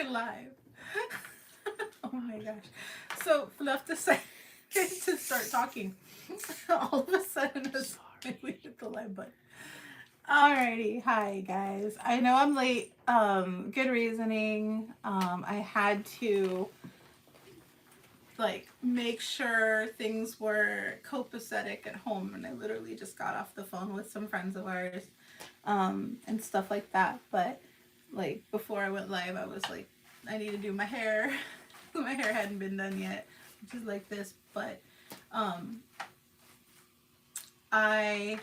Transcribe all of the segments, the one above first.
live. Oh my gosh. So enough to say to start talking. All of a sudden we hit the live button. Alrighty, hi guys. I know I'm late. Good reasoning. I had to like make sure things were copacetic at home, and I literally just got off the phone with some friends of ours, and stuff like that. But like before I went live, I was like, I need to do my hair. My hair hadn't been done yet, which is like this. But I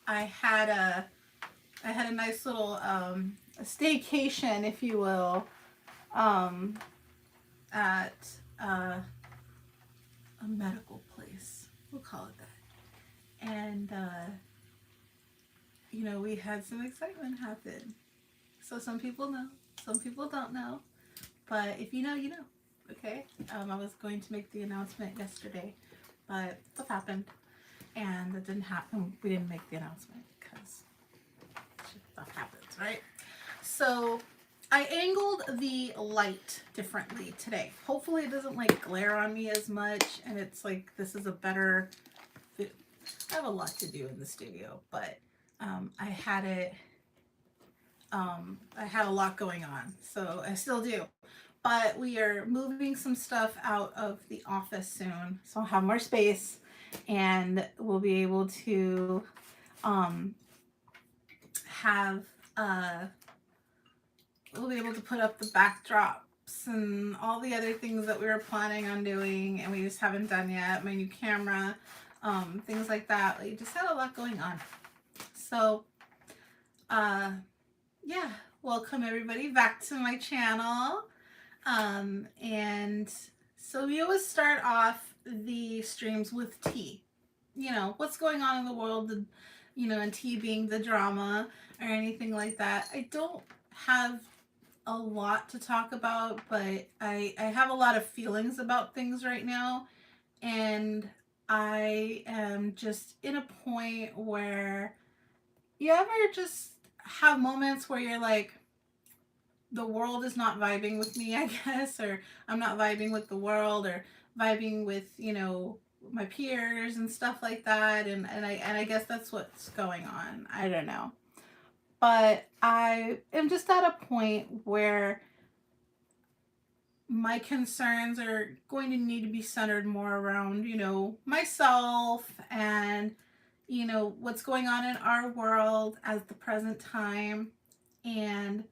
had a nice little a staycation, if you will, at a medical place. We'll call it that. And you know, we had some excitement happen. So some people know, some people don't know. But if you know, you know. Okay? I was going to make the announcement yesterday, but stuff happened. And it didn't happen. We didn't make the announcement because stuff happens, right? So I angled the light differently today. Hopefully it doesn't like glare on me as much, and it's like this is a better. I have a lot to do in the studio, but I had it. I had a lot going on, so I still do. But we are moving some stuff out of the office soon, so I'll have more space, and we'll be able to have we'll be able to put up the backdrops and all the other things that we were planning on doing and we just haven't done yet. My new camera, things like that. We just had a lot going on. So yeah, welcome everybody back to my channel. And so we always start off the streams with tea. You know, what's going on in the world, you know, and tea being the drama or anything like that. I don't have a lot to talk about, but I have a lot of feelings about things right now, and I am just in a point where you ever just have moments where you're like, the world is not vibing with me, I guess, or I'm not vibing with the world, or vibing with, you know, my peers and stuff like that, and I guess that's what's going on. I don't know. But I am just at a point where my concerns are going to need to be centered more around, you know, myself and, you know, what's going on in our world at the present time, and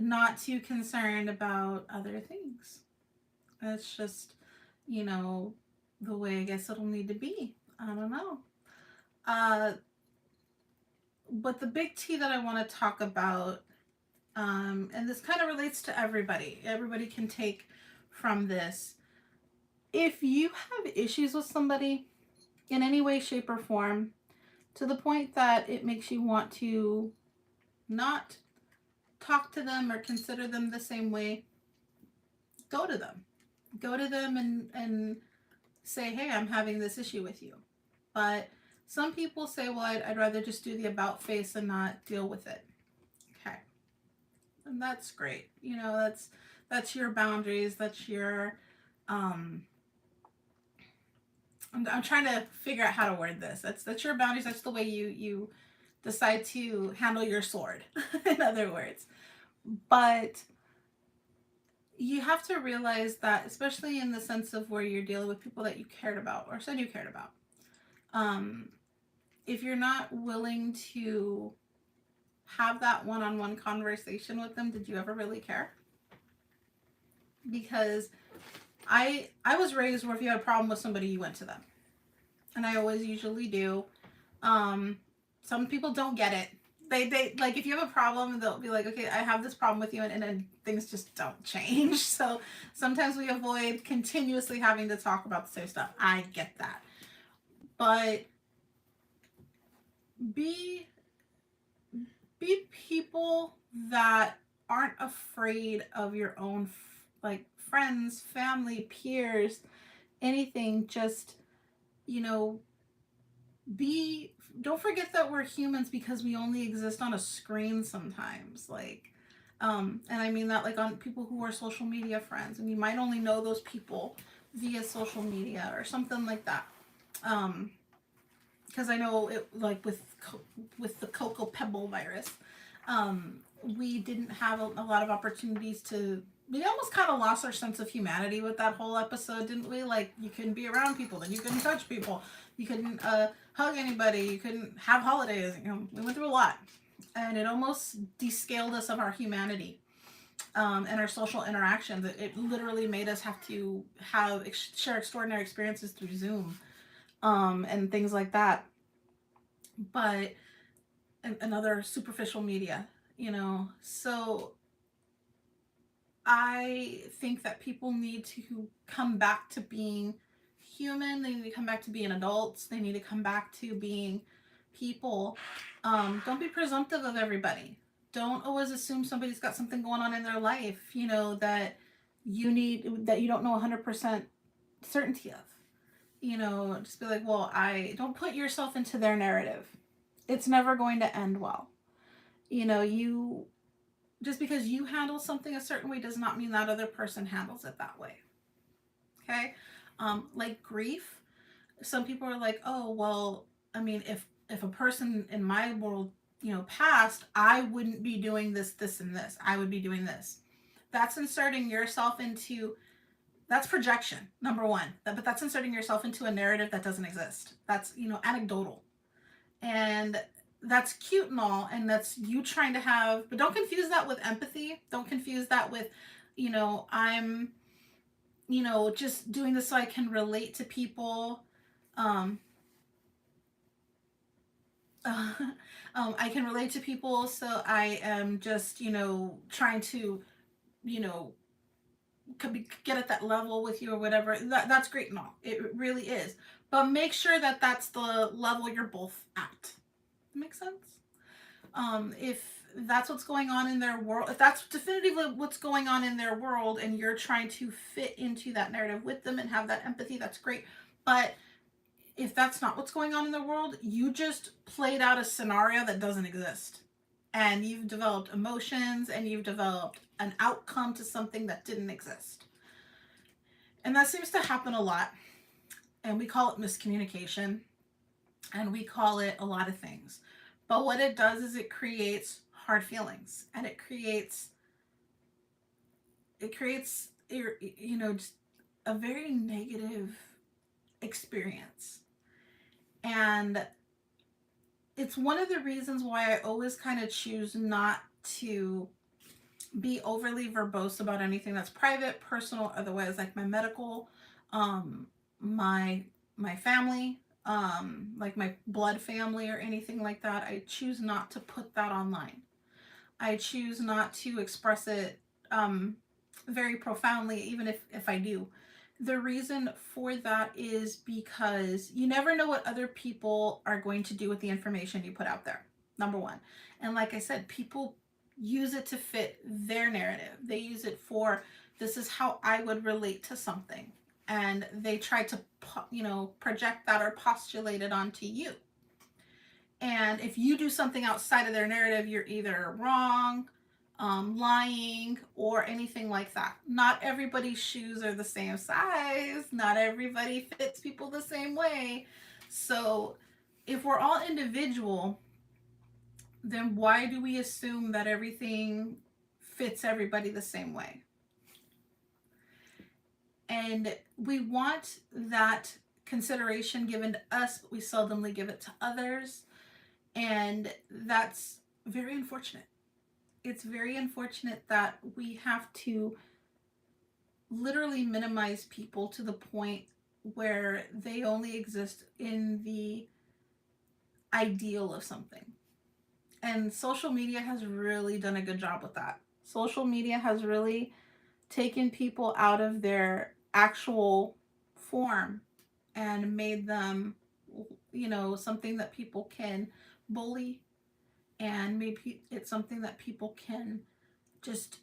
not too concerned about other things. It's just, you know, the way I guess it'll need to be. I don't know. But the big T that I want to talk about, and this kind of relates to everybody. Everybody can take from this. If you have issues with somebody in any way, shape, or form, to the point that it makes you want to not talk to them or consider them the same way, go to them. Go to them and say, hey, I'm having this issue with you. But some people say, well, I'd rather just do the about face and not deal with it. Okay. And that's great. You know, that's your boundaries. That's your, I'm trying to figure out how to word this. That's your boundaries. That's the way you decide to handle your sword, in other words. But you have to realize that, especially in the sense of where you're dealing with people that you cared about or said you cared about, if you're not willing to have that one-on-one conversation with them, did you ever really care? Because I was raised where if you had a problem with somebody, you went to them. And I always usually do. Some people don't get it. They like, if you have a problem, they'll be like, okay, I have this problem with you, and then things just don't change. So sometimes we avoid continuously having to talk about the same stuff. I get that. But be people that aren't afraid of your own, like, friends, family, peers, anything. Just, you know, don't forget that we're humans, because we only exist on a screen sometimes. Like, And I mean that like on people who are social media friends, and you might only know those people via social media or something like that. Because I know it, like with the cocoa pebble virus, we didn't have a lot of opportunities to. We almost kind of lost our sense of humanity with that whole episode, didn't we? Like, you couldn't be around people, then you couldn't touch people, you couldn't hug anybody, you couldn't have holidays. You know, we went through a lot, and it almost descaled us of our humanity, and our social interactions. It literally made us have to share extraordinary experiences through Zoom, and things like that. But another superficial media, you know. So I think that people need to come back to being human. They need to come back to being adults. They need to come back to being people. Don't be presumptive of everybody. Don't always assume somebody's got something going on in their life, you know, that you don't know 100% certainty of. You know, just be like, well, I don't put yourself into their narrative. It's never going to end well. You know, just because you handle something a certain way does not mean that other person handles it that way. Okay? Like grief, some people are like, oh, well, I mean, if a person in my world, you know, passed, I wouldn't be doing this, this, and this. I would be doing this. That's inserting yourself into, that's projection, number one. But that's inserting yourself into a narrative that doesn't exist. That's, you know, anecdotal. And that's cute and all, and that's you trying to have, but don't confuse that with empathy. Don't confuse that with, you know, I'm, you know, just doing this so I can relate to people. I can relate to people, so I am just, you know, trying to, you know, get at that level with you or whatever. That's great and all. It really is. But make sure that that's the level you're both at. Make sense? If that's what's going on in their world, if that's definitively what's going on in their world, and you're trying to fit into that narrative with them and have that empathy, that's great. But if that's not what's going on in the world, you just played out a scenario that doesn't exist. And you've developed emotions, and you've developed an outcome to something that didn't exist. And that seems to happen a lot. And we call it miscommunication. And we call it a lot of things. But what it does is it creates hard feelings. And it creates, you know, just a very negative experience. And it's one of the reasons why I always kind of choose not to be overly verbose about anything that's private, personal, otherwise, like my medical, my family, like my blood family or anything like that. I choose not to put that online. I choose not to express it very profoundly, even if I do. The reason for that is because you never know what other people are going to do with the information you put out there, number one. And like I said, people use it to fit their narrative. They use it for, this is how I would relate to something. And they try to, you know, project that or postulate it onto you. And if you do something outside of their narrative, you're either wrong, lying, or anything like that. Not everybody's shoes are the same size. Not everybody fits people the same way. So if we're all individual, then why do we assume that everything fits everybody the same way? And we want that consideration given to us, but we seldomly give it to others. And that's very unfortunate. It's very unfortunate that we have to literally minimize people to the point where they only exist in the ideal of something. And social media has really done a good job with that. Social media has really taken people out of their actual form and made them, you know, something that people can bully, and maybe it's something that people can just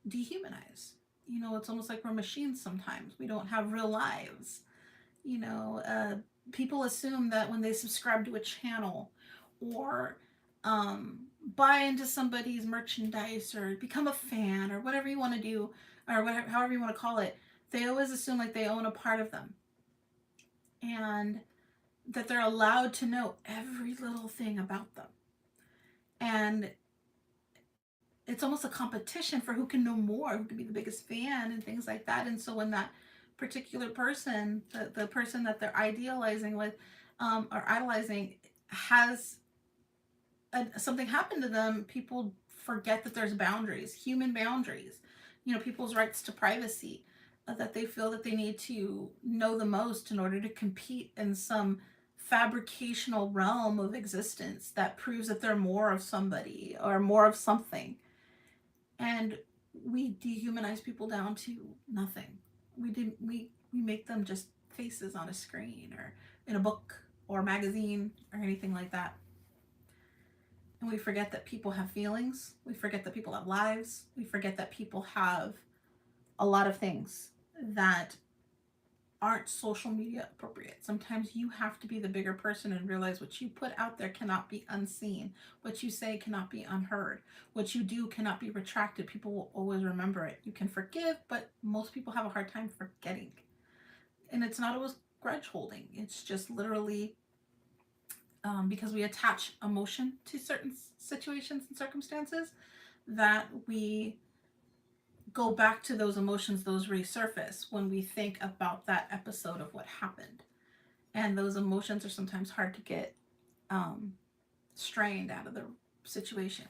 dehumanize. You know, it's almost like we're machines sometimes. We don't have real lives. You know, people assume that when they subscribe to a channel or buy into somebody's merchandise or become a fan or whatever you want to do, or whatever, however you want to call it, they always assume like they own a part of them, and that they're allowed to know every little thing about them. And it's almost a competition for who can know more, who can be the biggest fan and things like that. And so when that particular person, the person that they're idealizing with, or idolizing, has something happen to them, people forget that there's boundaries, human boundaries, people's rights to privacy, that they feel that they need to know the most in order to compete in some fabricational realm of existence that proves that they're more of somebody or more of something. And we dehumanize people down to nothing. We make them just faces on a screen or in a book or a magazine or anything like that. And we forget that people have feelings. We forget that people have lives. We forget that people have a lot of things that aren't social media appropriate. Sometimes you have to be the bigger person and realize what you put out there cannot be unseen. What you say cannot be unheard. What you do cannot be retracted. People will always remember it. You can forgive, but most people have a hard time forgetting. And it's not always grudge holding. It's just literally because we attach emotion to certain situations and circumstances, that we go back to those emotions, those resurface when we think about that episode of what happened. And those emotions are sometimes hard to get strained out of the situation,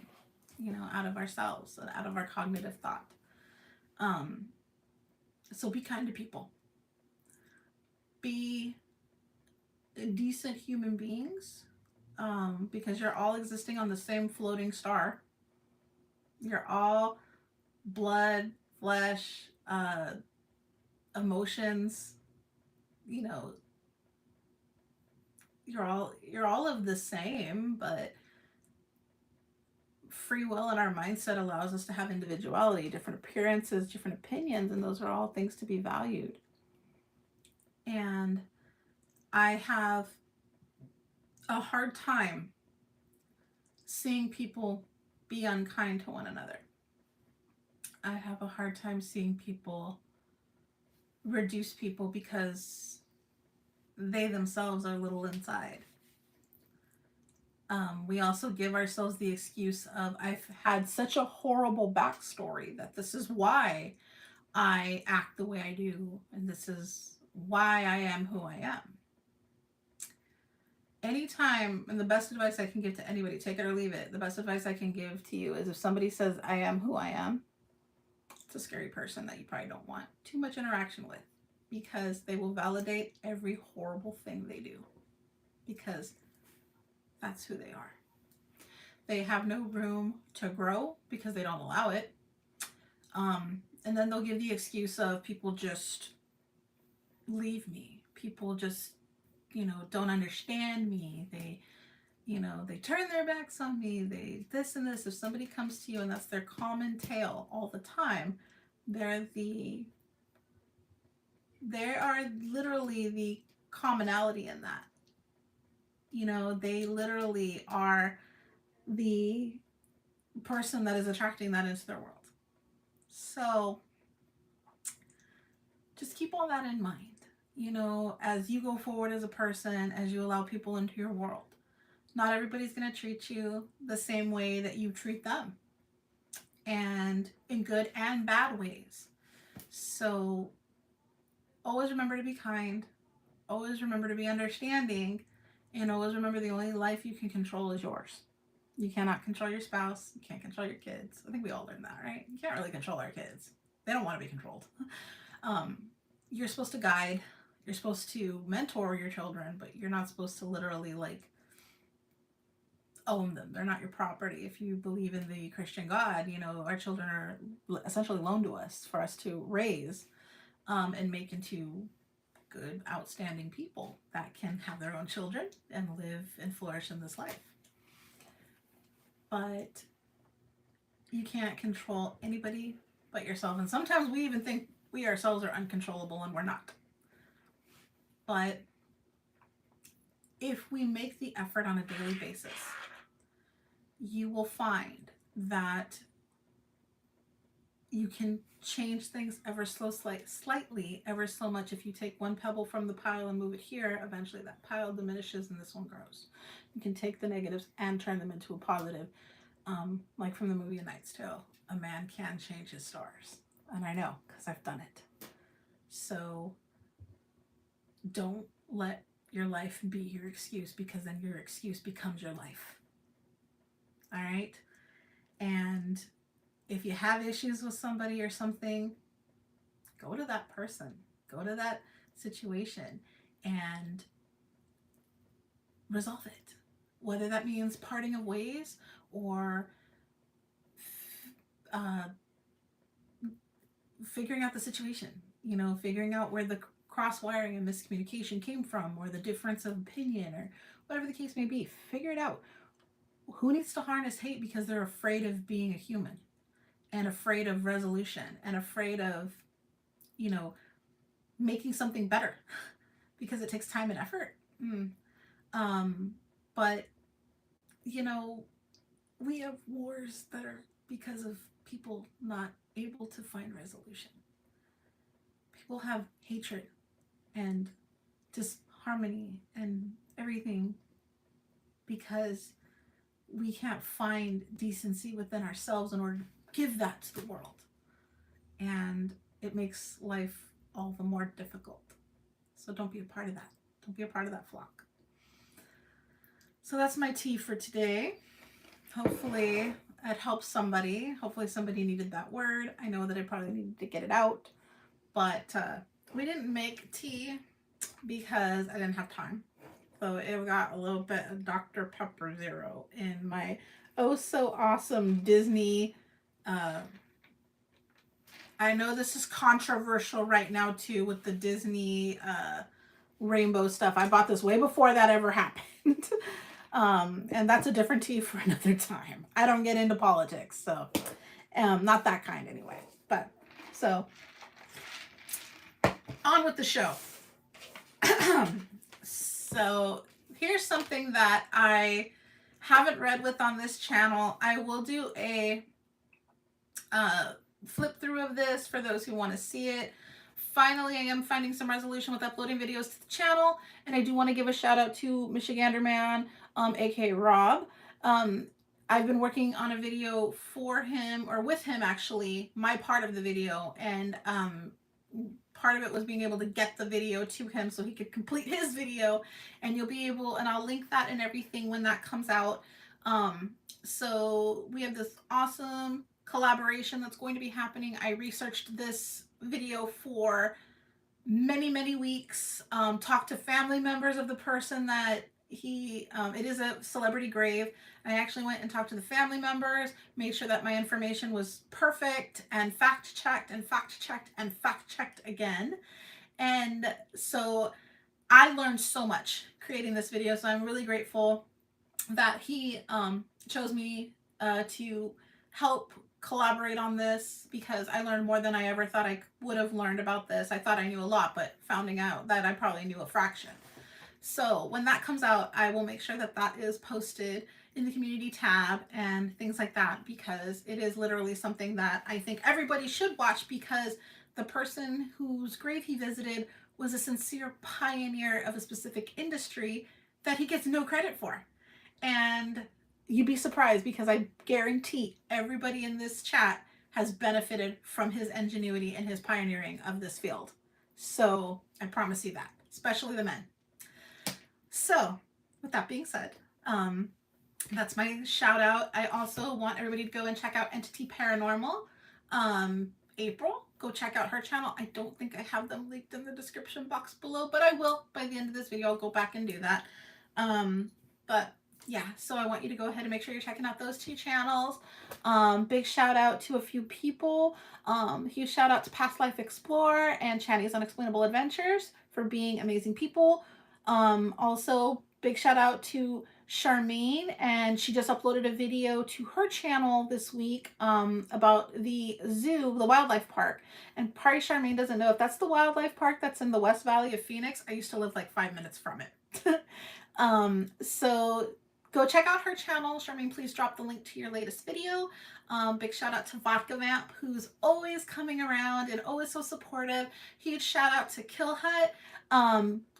out of ourselves and out of our cognitive thought. So be kind to people. Be decent human beings, because you're all existing on the same floating star. You're all blood, flesh, emotions. You're all of the same, but free will and our mindset allows us to have individuality, different appearances, different opinions, and those are all things to be valued. And I have a hard time seeing people be unkind to one another. I have a hard time seeing people reduce people because they themselves are little inside. We also give ourselves the excuse of, I've had such a horrible backstory that this is why I act the way I do, and this is why I am who I am. Anytime, and the best advice I can give to anybody, take it or leave it, the best advice I can give to you is, if somebody says I am who I am, it's a scary person that you probably don't want too much interaction with, because they will validate every horrible thing they do, because that's who they are. They have no room to grow because they don't allow it. And then they'll give the excuse of, people just leave me. People just, don't understand me. They turn their backs on me. They this and this. If somebody comes to you and that's their common tale all the time, they are literally the commonality in that. They literally are the person that is attracting that into their world. So just keep all that in mind, as you go forward as a person, as you allow people into your world. Not everybody's going to treat you the same way that you treat them, and in good and bad ways. So always remember to be kind, always remember to be understanding, and always remember the only life you can control is yours. You cannot control your spouse. You can't control your kids. I think we all learned that, right? You can't really control our kids. They don't want to be controlled. You're supposed to guide. You're supposed to mentor your children, but you're not supposed to literally own them. They're not your property. If you believe in the Christian God, our children are essentially loaned to us for us to raise and make into good, outstanding people that can have their own children and live and flourish in this life. But you can't control anybody but yourself. And sometimes we even think we ourselves are uncontrollable, and we're not. But if we make the effort on a daily basis, you will find that you can change things ever so slightly, ever so much. If you take one pebble from the pile and move it here, eventually that pile diminishes and this one grows. You can take the negatives and turn them into a positive. Like from the movie A Knight's Tale, a man can change his stars. And I know, because I've done it. So don't let your life be your excuse, because then your excuse becomes your life. All right? And if you have issues with somebody or something, go to that person, go to that situation and resolve it. Whether that means parting of ways or figuring out the situation, figuring out where the cross wiring and miscommunication came from, or the difference of opinion, or whatever the case may be. Figure it out. Who needs to harness hate because they're afraid of being a human and afraid of resolution and afraid of, making something better because it takes time and effort. But, we have wars that are because of people not able to find resolution. People have hatred and disharmony and everything because we can't find decency within ourselves in order to give that to the world. And it makes life all the more difficult. So don't be a part of that. Don't be a part of that flock. So that's my tea for today. Hopefully it helps somebody. Hopefully somebody needed that word. I know that I probably needed to get it out. But we didn't make tea because I didn't have time. So it got a little bit of Dr. Pepper Zero in my oh so awesome Disney. I know this is controversial right now too with the Disney rainbow stuff. I bought this way before that ever happened. And that's a different tea for another time. I don't get into politics, so not that kind anyway. But so on with the show. So here's something that I haven't read with on this channel. I will do a flip through of this for those who want to see it. Finally, I am finding some resolution with uploading videos to the channel, and I do want to give a shout out to Michigander Man, aka Rob. I've been working on a video for him, or with him actually, my part of the video, and part of it was being able to get the video to him so he could complete his video, and you'll be able, and I'll link that and everything when that comes out. So we have this awesome collaboration that's going to be happening. I researched this video for many weeks, talked to family members of the person that it is a celebrity grave. I actually went and talked to the family members, made sure that my information was perfect, and fact checked and fact checked and fact checked again. And so I learned so much creating this video. So I'm really grateful that he chose me to help collaborate on this, because I learned more than I ever thought I would have learned about this. I thought I knew a lot, but finding out that I probably knew a fraction. So when that comes out, I will make sure that that is posted in the community tab and things like that, because it is literally something that I think everybody should watch, because the person whose grave he visited was a sincere pioneer of a specific industry that he gets no credit for. And you'd be surprised, because I guarantee everybody in this chat has benefited from his ingenuity and his pioneering of this field. So I promise you that, especially the men. So with that being said, that's my shout out. I also want everybody to go and check out Entity Paranormal. April, go check out her channel. I don't think I have them linked in the description box below, but I will by the end of this video. I'll go back and do that. But yeah, so I want you to go ahead and make sure you're checking out those two channels. Big shout out to a few people. Huge shout out to Past Life Explorer and Channy's Unexplainable Adventures for being amazing people. Also, big shout out to Charmaine, and she just uploaded a video to her channel this week about the zoo, the wildlife park. And probably Charmaine doesn't know if that's the wildlife park that's in the West Valley of Phoenix. I used to live like 5 minutes from it. So go check out her channel. Charmaine, please drop the link to your latest video. Big shout out to Vodka Vamp, who's always coming around and always so supportive. Huge shout out to Kill Hut.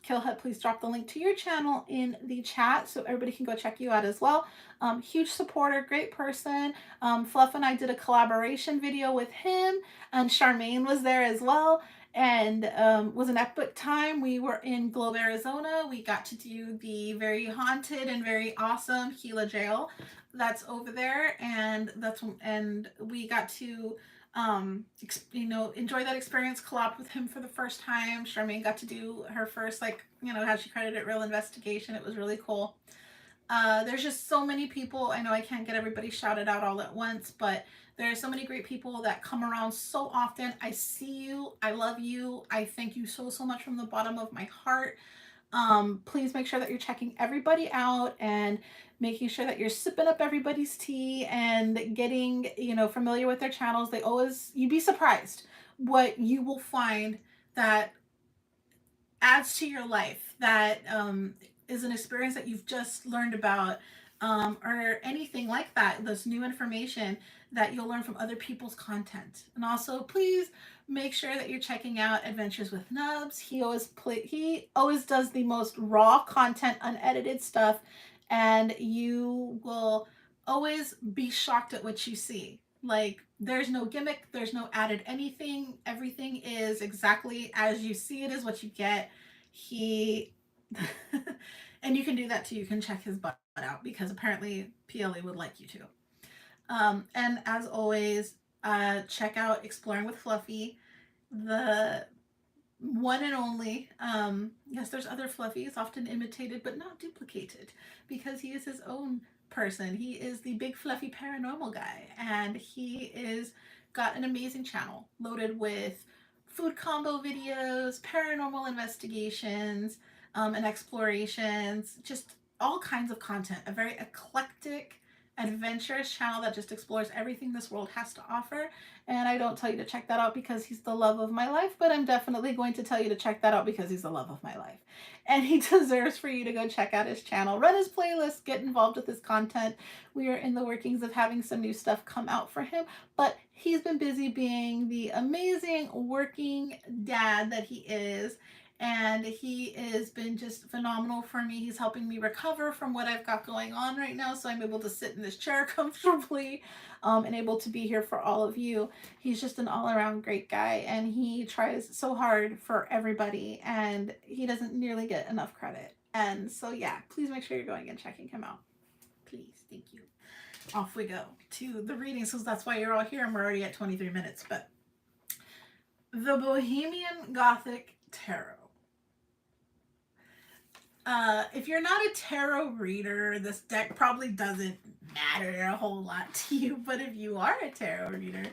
Kill Hut, please drop the link to your channel in the chat so everybody can go check you out as well. Huge supporter, great person. Fluff and I did a collaboration video with him, and Charmaine was there as well. And was an epic time. We were in Globe, Arizona. We got to do the very haunted and very awesome Gila Jail that's over there, and we got to enjoy that experience, collab with him for the first time. Charmaine got to do her first, like, how she credited real investigation. It was really cool. There's just so many people. I know I can't get everybody shouted out all at once, but there are so many great people that come around so often. I see you. I love you. I thank you so much from the bottom of my heart. Please make sure that you're checking everybody out and making sure that you're sipping up everybody's tea and getting, familiar with their channels. You'd be surprised what you will find that adds to your life, that is an experience that you've just learned about, or anything like that. This new information that you'll learn from other people's content. And also, please make sure that you're checking out Adventures with Nubs. He always does the most raw content, unedited stuff, and you will always be shocked at what you see. Like, there's no gimmick, there's no added anything. Everything is exactly as you see it is what you get. And you can do that too. You can check his butt out, because apparently PLE would like you to. And as always, check out Exploring with Fluffy, the one and only. Yes, there's other Fluffies, often imitated but not duplicated, because he is his own person. He is the big fluffy paranormal guy, and he is got an amazing channel loaded with food combo videos, paranormal investigations, and explorations, just all kinds of content. A very eclectic, adventurous channel that just explores everything this world has to offer. And I don't tell you to check that out because he's the love of my life, but I'm definitely going to tell you to check that out because he's the love of my life. And he deserves for you to go check out his channel, run his playlist, get involved with his content. We are in the workings of having some new stuff come out for him, but he's been busy being the amazing working dad that he is. And he has been just phenomenal for me. He's helping me recover from what I've got going on right now, so I'm able to sit in this chair comfortably, and able to be here for all of you. He's just an all-around great guy, and he tries so hard for everybody, and he doesn't nearly get enough credit. And so, yeah, please make sure you're going and checking him out. Please. Thank you. Off we go to the readings, because that's why you're all here, and we're already at 23 minutes. But the Bohemian Gothic Tarot. If you're not a tarot reader, this deck probably doesn't matter a whole lot to you. But if you are a tarot reader,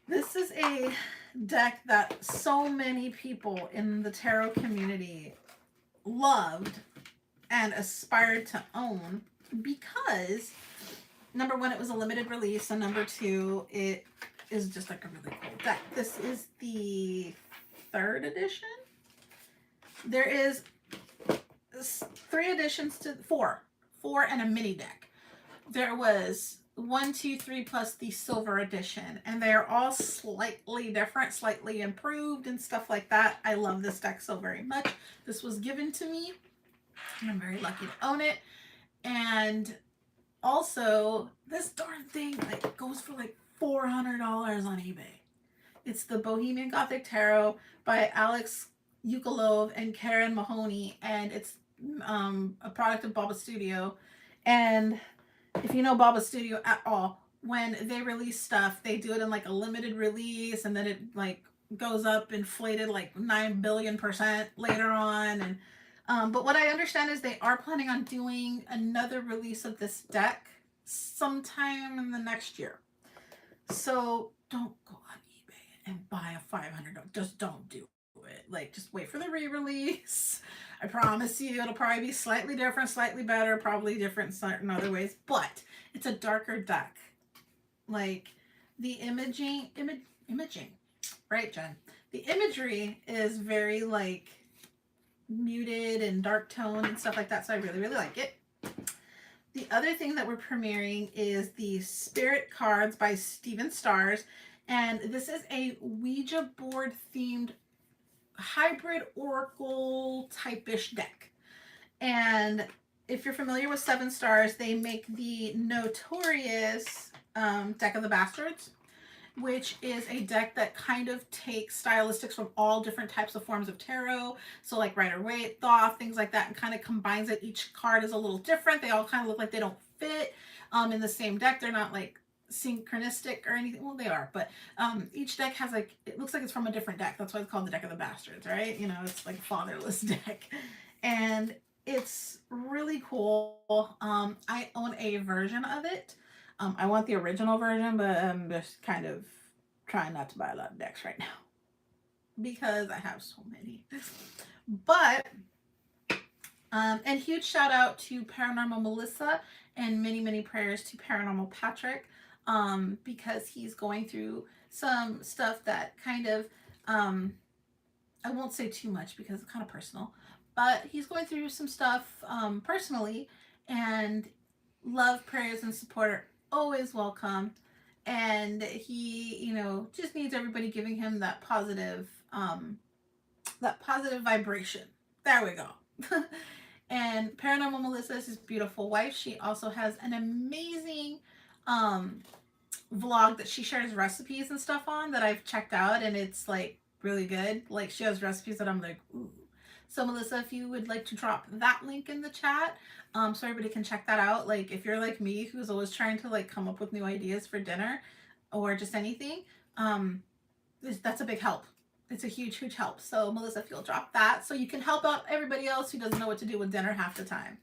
this is a deck that so many people in the tarot community loved and aspired to own, because number one, it was a limited release, and number two, it is just like a really cool deck. This is the 3rd edition. There is 3 editions to 4 and a mini deck. There was 1, 2, 3 plus the silver edition, and they are all slightly different, slightly improved and stuff like that. I love this deck so very much. This was given to me, and I'm very lucky to own it. And also, this darn thing like goes for like $400 on eBay. It's the Bohemian Gothic Tarot by Alex Yukalov and Karen Mahoney, and it's a product of Baba Studio. And if you know Baba Studio at all, when they release stuff, they do it in like a limited release, and then it like goes up inflated like 9 billion% later on. And but what I understand is they are planning on doing another release of this deck sometime in the next year. So don't go on eBay and buy a $500. Just don't do it. Like, just wait for the re-release. I promise you it'll probably be slightly different, slightly better, probably different in other ways, but it's a darker deck. Like, the imaging, right, Jen? The imagery is very like muted and dark tone and stuff like that. So I really, really like it. The other thing that we're premiering is the Spirit Cards by Steven Stars. And this is a Ouija board themed hybrid oracle type-ish deck. And if you're familiar with Seven Stars, they make the notorious Deck of the Bastards, which is a deck that kind of takes stylistics from all different types of forms of tarot. So like Rider-Waite, Thoth, things like that, and kind of combines it. Each card is a little different. They all kind of look like they don't fit in the same deck. They're not like synchronistic or anything. Well, they are, but each deck has like, it looks like it's from a different deck. That's why it's called the Deck of the Bastards, right? You know, it's like a fatherless deck. And it's really cool. I own a version of it. I want the original version, but I'm just kind of trying not to buy a lot of decks right now because I have so many. But, and huge shout out to Paranormal Melissa and many, many prayers to Paranormal Patrick, because he's going through some stuff that kind of, I won't say too much because it's kind of personal, but he's going through some stuff personally, and love, prayers, and support are always welcome. And he, you know, just needs everybody giving him that positive vibration. There we go. And Paranormal Melissa is his beautiful wife. She also has an amazing vlog that she shares recipes and stuff on that I've checked out, and it's like really good. Like she has recipes that I'm like, ooh. So Melissa, if you would like to drop that link in the chat, so everybody can check that out. Like if you're like me, who's always trying to like come up with new ideas for dinner or just anything, that's a big help. It's a huge, huge help. So Melissa, if you'll drop that, so you can help out everybody else who doesn't know what to do with dinner half the time.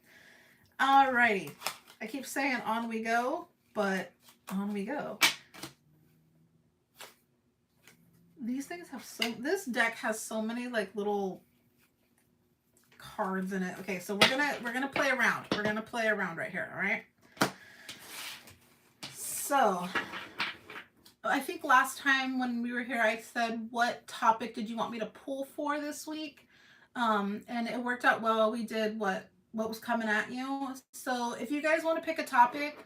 Alrighty. I keep saying on we go, but on we go. These things have this deck has so many like little cards in it. Okay, so we're gonna play around. We're gonna play around right here, all right? So I think last time when we were here, I said, what topic did you want me to pull for this week? And it worked out well. We did what was coming at you. So if you guys want to pick a topic,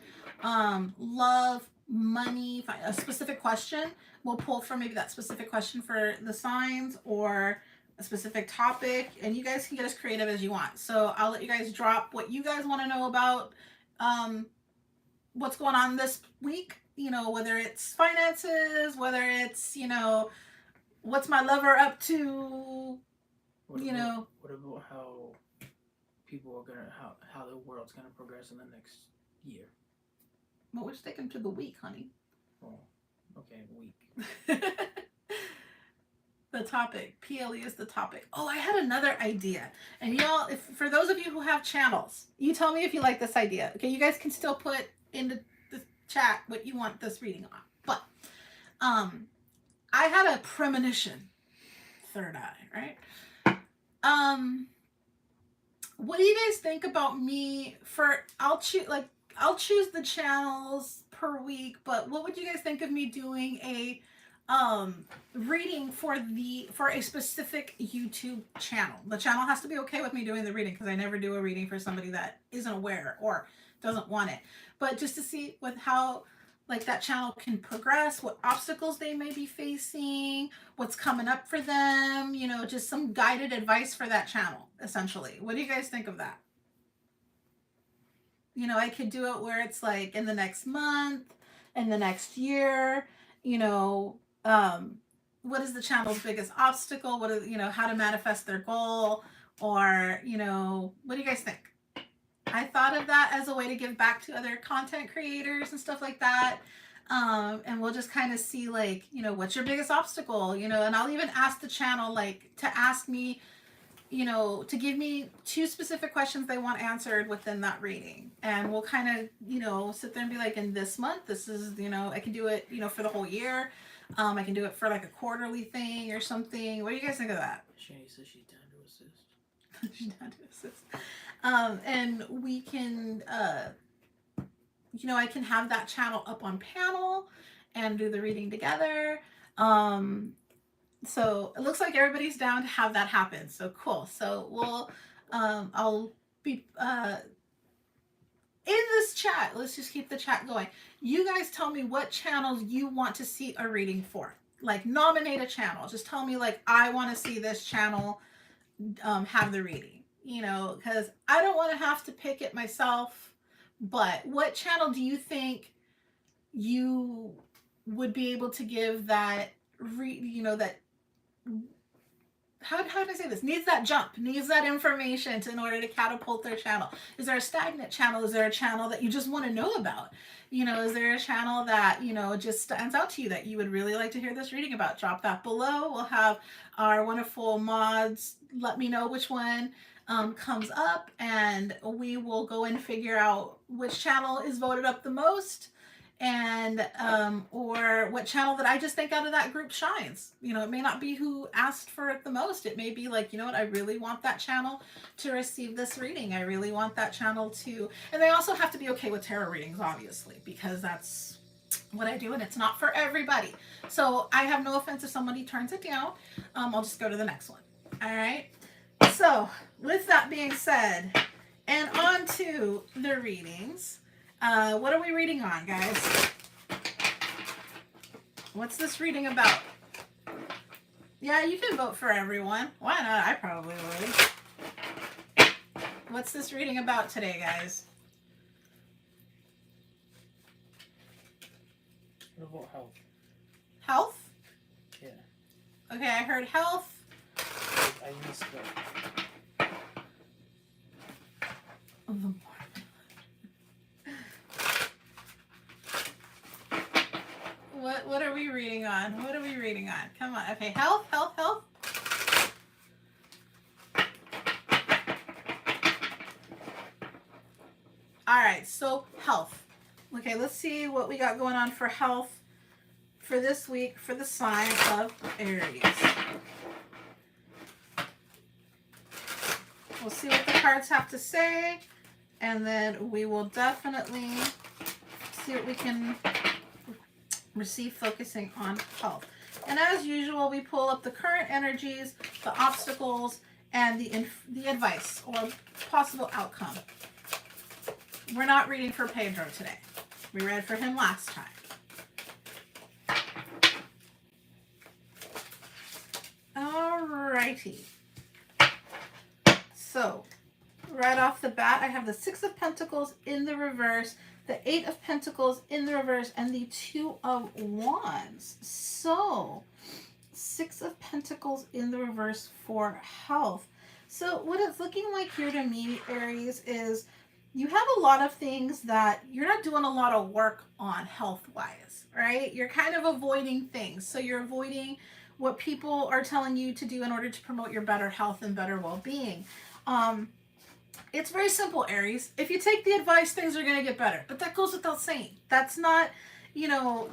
love, money, a specific question, we'll pull from maybe that specific question for the signs or a specific topic, and you guys can get as creative as you want. So I'll let you guys drop what you guys want to know about what's going on this week, you know, whether it's finances, whether it's, you know, what's my lover up to, what about how people are gonna, how the world's gonna progress in the next year? Well, we're sticking to the week, honey. Oh, okay, week. The topic. PLE is the topic. Oh, I had another idea. And y'all, if for those of you who have channels, you tell me if you like this idea. Okay, you guys can still put in the chat what you want this reading on. But I had a premonition. Third eye, right? What do you guys think about me for I'll choose the channels per week, but what would you guys think of me doing a reading for a specific YouTube channel? The channel has to be okay with me doing the reading because I never do a reading for somebody that isn't aware or doesn't want it. But just to see with how like that channel can progress, what obstacles they may be facing, what's coming up for them, you know, just some guided advice for that channel, essentially. What do you guys think of that? You know, I could do it where it's like in the next month, in the next year, you know, what is the channel's biggest obstacle? What is, you know, how to manifest their goal, or, you know, what do you guys think? I thought of that as a way to give back to other content creators and stuff like that. And we'll just kind of see like, you know, what's your biggest obstacle, you know, and I'll even ask the channel like to ask me, you know, to give me 2 specific questions they want answered within that reading. And we'll kind of, you know, sit there and be like, in this month, this is, you know, I can do it, you know, for the whole year. I can do it for like a quarterly thing or something. What do you guys think of that? Shani says she's down to assist. She's down to assist. And we can, you know, I can have that channel up on panel and do the reading together. So it looks like everybody's down to have that happen. So cool. So we'll, I'll be, in this chat, let's just keep the chat going. You guys tell me what channels you want to see a reading for. Like, nominate a channel. Just tell me, like, I want to see this channel have the reading. You know, because I don't want to have to pick it myself. But what channel do you think you would be able to give that, that, how do I say this? Needs that jump, needs that information in order to catapult their channel. Is there a stagnant channel? Is there a channel that you just want to know about? You know, is there a channel that, just stands out to you that you would really like to hear this reading about? Drop that below. We'll have our wonderful mods let me know which one comes up, and we will go and figure out which channel is voted up the most, and or what channel that I just think out of that group shines. It may not be who asked for it the most. It may be like, what, I really want that channel to receive this reading. I really want that channel to, and they also have to be okay with tarot readings, obviously, because that's what I do, and it's not for everybody. So I have no offense if somebody turns it down. I'll just go to the next one. All right. So with that being said, and on to the readings. What are we reading on, guys? What's this reading about? Yeah, you can vote for everyone. Why not? I probably would. What's this reading about today, guys? What about health? Health? Yeah. Okay, I heard health. I missed that. What are we reading on? What are we reading on? Come on. Okay, health. All right, so health. Okay, let's see what we got going on for health for this week for the sign of Aries. We'll see what the cards have to say, and then we will definitely see what we can receive focusing on health. And as usual, we pull up the current energies, the obstacles, and the advice or possible outcome. We're not reading for Pedro today. We read for him last time. Alrighty. So, right off the bat, I have the Six of Pentacles in the reverse, the Eight of Pentacles in the reverse, and the Two of Wands. So, Six of Pentacles in the reverse for health. So, what it's looking like here to me, Aries, is you have a lot of things that you're not doing a lot of work on health-wise, right? You're kind of avoiding things. So, you're avoiding what people are telling you to do in order to promote your better health and better well-being. It's very simple, Aries. If you take the advice, things are going to get better. But that goes without saying. That's not,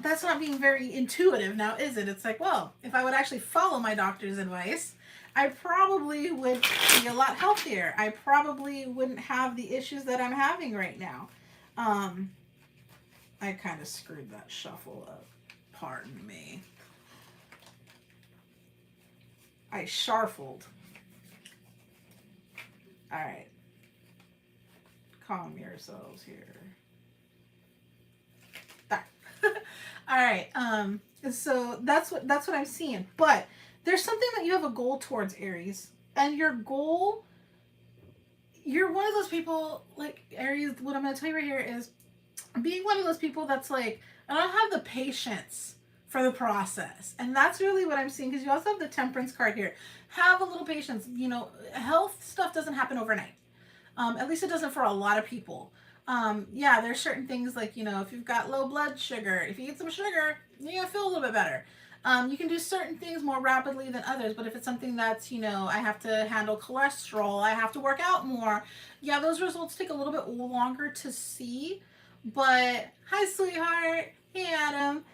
that's not being very intuitive now, is it? It's like, well, if I would actually follow my doctor's advice, I probably would be a lot healthier. I probably wouldn't have the issues that I'm having right now. I kind of screwed that shuffle up. Pardon me. I sharfled. All right. Calm yourselves here. There. All right. So that's what I'm seeing. But there's something that you have a goal towards, Aries, and your goal. You're one of those people, like Aries. What I'm going to tell you right here is being one of those people that's like, I don't have the patience for the process, and that's really what I'm seeing, because you also have the Temperance card here. Have a little patience. Health stuff doesn't happen overnight. At least it doesn't for a lot of people. Yeah, there's certain things like, if you've got low blood sugar, if you eat some sugar, you're going to feel a little bit better. You can do certain things more rapidly than others, but if it's something that's, I have to handle cholesterol, I have to work out more, yeah, those results take a little bit longer to see. But, hi, sweetheart. Hey, Adam.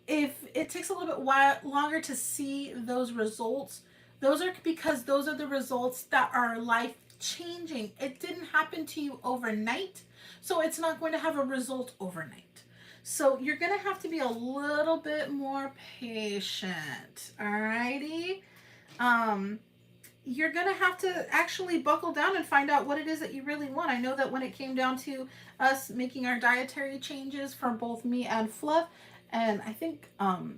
If it takes a little bit longer to see those results, those are because those are the results that are life changing. It didn't happen to you overnight, so it's not going to have a result overnight. So you're going to have to be a little bit more patient. Alrighty. You're going to have to actually buckle down and find out what it is that you really want. I know that when it came down to us making our dietary changes for both me and Fluff, and I think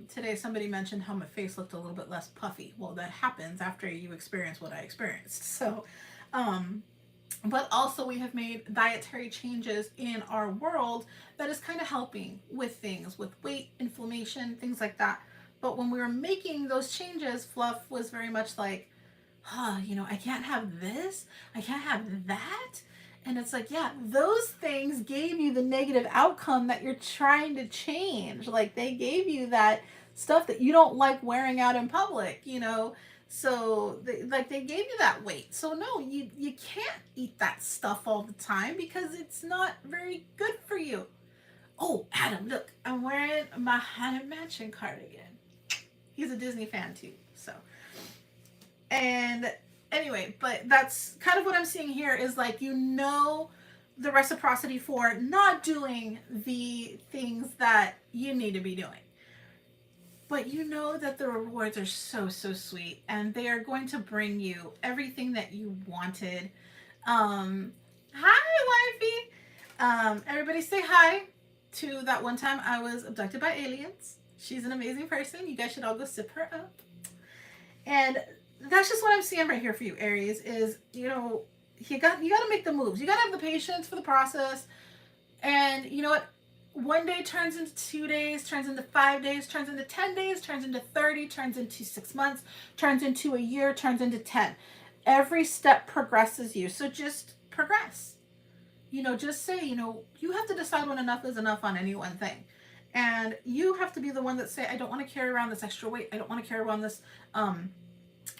today somebody mentioned how my face looked a little bit less puffy. Well, that happens after you experience what I experienced. So, but also we have made dietary changes in our world that is kind of helping with things, with weight, inflammation, things like that. But when we were making those changes, Fluff was very much like, I can't have this, I can't have that. And it's like, yeah, those things gave you the negative outcome that you're trying to change. Like, they gave you that stuff that you don't like wearing out in public. So they gave you that weight. So no, you can't eat that stuff all the time because it's not very good for you. Oh, Adam, look, I'm wearing my Haunted Mansion cardigan. He's a Disney fan too, so. And anyway, but that's kind of what I'm seeing here is like, the reciprocity for not doing the things that you need to be doing. But you know that the rewards are so, so sweet, and they are going to bring you everything that you wanted. Hi, wifey. Everybody say hi to that one time I was abducted by aliens. She's an amazing person. You guys should all go sip her up. And that's just what I'm seeing right here for you, Aries, is, you got to make the moves. You got to have the patience for the process. And you know what? One day turns into 2 days, turns into 5 days, turns into 10 days, turns into 30, turns into 6 months, turns into a year, turns into 10. Every step progresses you. So just progress. Just say, you have to decide when enough is enough on any one thing. And you have to be the one that say, I don't want to carry around this extra weight. I don't want to carry around this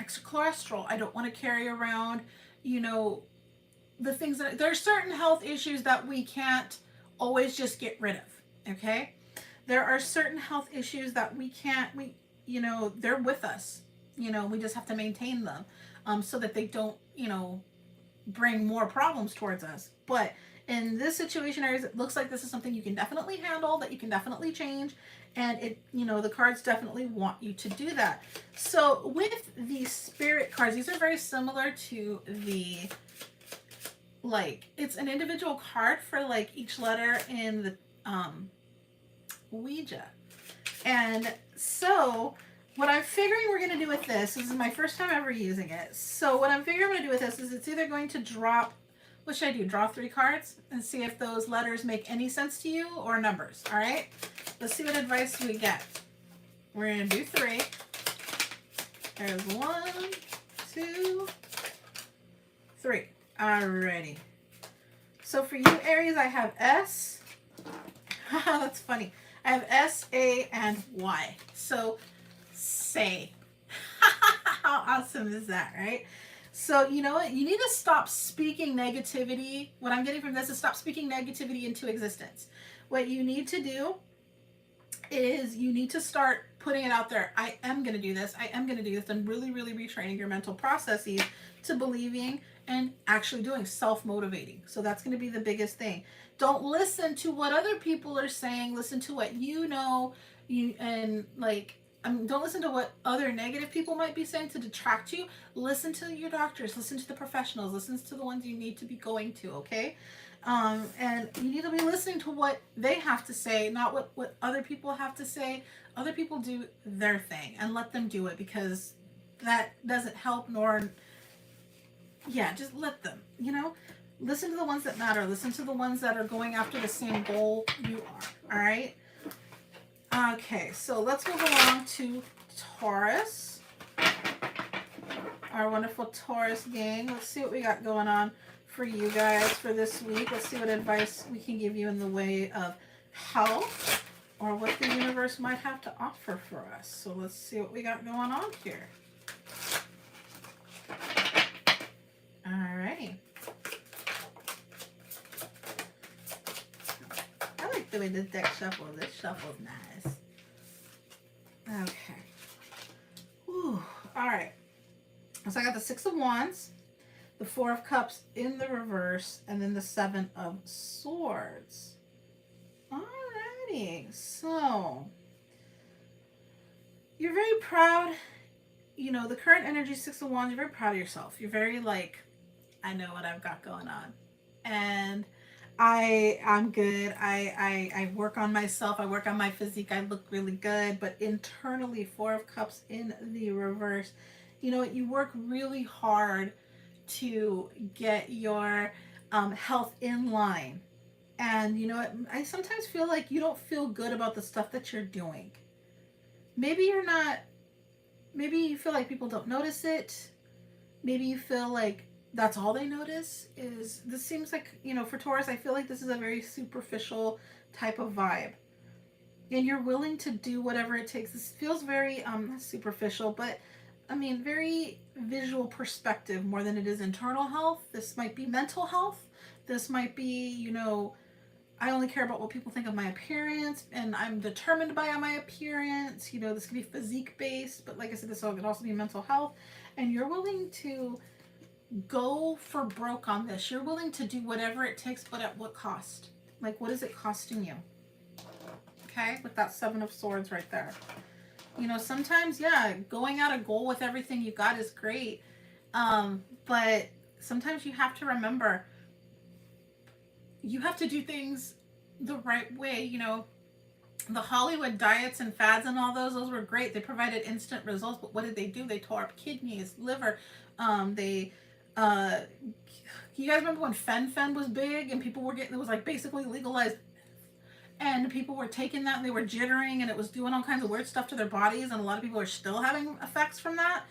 extra cholesterol. I don't want to carry around, the things that, there are certain health issues that we can't always just get rid of. Okay. There are certain health issues that they're with us, we just have to maintain them, so that they don't, bring more problems towards us. But in this situation, Aries, it looks like this is something you can definitely handle, that you can definitely change. And the cards definitely want you to do that. So with the spirit cards, these are very similar to the, it's an individual card for each letter in the Ouija. And so what I'm figuring we're going to do with this is my first time ever using it. So what I'm figuring I'm going to do with this is it's either going to drop, what should I do? Draw 3 cards and see if those letters make any sense to you, or numbers. All right. Let's see what advice we get. We're going to do 3. There's 1, 2, 3. Alrighty. So for you, Aries, I have S. That's funny. I have S, A, and Y. So say. How awesome is that, right? So you know what? You need to stop speaking negativity. What I'm getting from this is stop speaking negativity into existence. What you need to do is you need to start putting it out there. I am going to do this. I am going to do this. And really, really retraining your mental processes to believing and actually doing, self-motivating. So that's going to be the biggest thing. Don't listen to what other people are saying. Listen to what you know. Don't listen to what other negative people might be saying to detract you. Listen to your doctors. Listen to the professionals. Listen to the ones you need to be going to, okay? And you need to be listening to what they have to say, not what other people have to say. Other people do their thing, and let them do it, because that doesn't help just let them, listen to the ones that matter. Listen to the ones that are going after the same goal you are. All right. Okay. So let's move along to Taurus, our wonderful Taurus gang. Let's see what we got going on for you guys for this week. Let's see what advice we can give you in the way of health, or what the universe might have to offer for us. So let's see what we got going on here. Alrighty. I like the way this deck shuffles. This shuffles nice. Okay. Whew. Alright. So I got the 6 of Wands, the 4 of Cups in the reverse, and then the 7 of Swords. Alrighty. Alrighty, so you're very proud. You know, the current energy, Six of Wands, you're very proud of yourself. You're very like, I know what I've got going on. And I'm good. I work on myself. I work on my physique. I look really good. But internally, Four of Cups in the reverse. You know, you work really hard to get your health in line. And you know what? I sometimes feel like you don't feel good about the stuff that you're doing. Maybe you're not, maybe you feel like people don't notice it. Maybe you feel like that's all they notice. Is this seems like, you know, for Taurus, I feel like this is a very superficial type of vibe. And you're willing to do whatever it takes. This feels very superficial, but I mean very visual perspective more than it is internal health. This might be mental health. This might be, you know, I only care about what people think of my appearance, and I'm determined by my appearance. You know, this could be physique based, but like I said, this could also be mental health. And you're willing to go for broke on this. You're willing to do whatever it takes, but at what cost? Like, what is it costing you? Okay, with that Seven of Swords right there. You know, sometimes, yeah, going at a goal with everything you got is great. But sometimes you have to remember, you have to do things the right way. You know, the Hollywood diets and fads and all those were great. They provided instant results, but what did they do? They tore up kidneys, liver. You guys remember when fen was big and people were getting, it was like basically legalized, and people were taking that and they were jittering and it was doing all kinds of weird stuff to their bodies, and a lot of people are still having effects from that.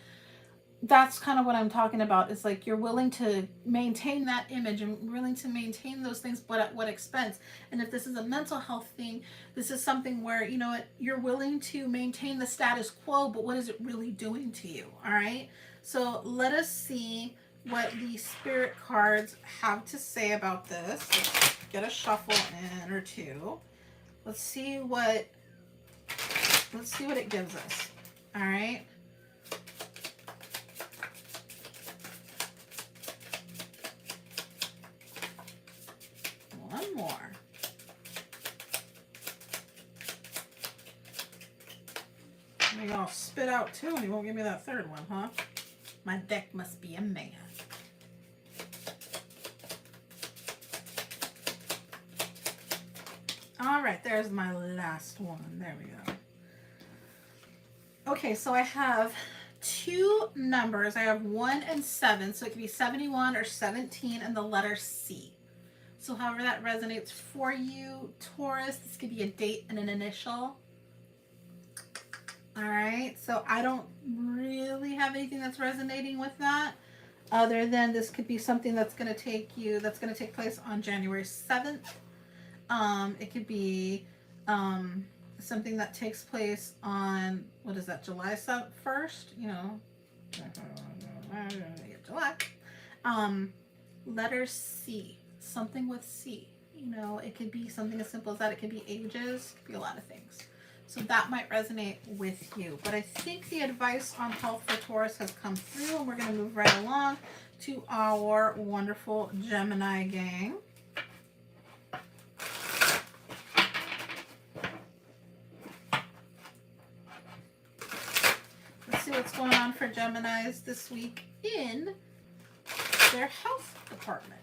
That's kind of what I'm talking about. It's like you're willing to maintain that image and willing to maintain those things, but at what expense? And if this is a mental health thing, this is something where, you know, you're willing to maintain the status quo, but what is it really doing to you? All right. So let us see what the spirit cards have to say about this. Let's get a shuffle in or two. Let's see what it gives us. All right. One more. Maybe I'll spit out two and you won't give me that third one, huh? My deck must be a man. All right, there's my last one. There we go. Okay, so I have two numbers. I have 1 and 7, so it could be 71 or 17 and the letter C. So however that resonates for you, Taurus, this could be a date and an initial. All right, so I don't really have anything that's resonating with that, other than this could be something that's going to take place on January 7th. It could be something that takes place on, what is that, July 1st, you know, July. Letter C, something with C, you know, it could be something as simple as that. It could be ages, it could be a lot of things. So that might resonate with you. But I think the advice on health for Taurus has come through, and we're going to move right along to our wonderful Gemini gang. Let's see what's going on for Geminis this week in their health department.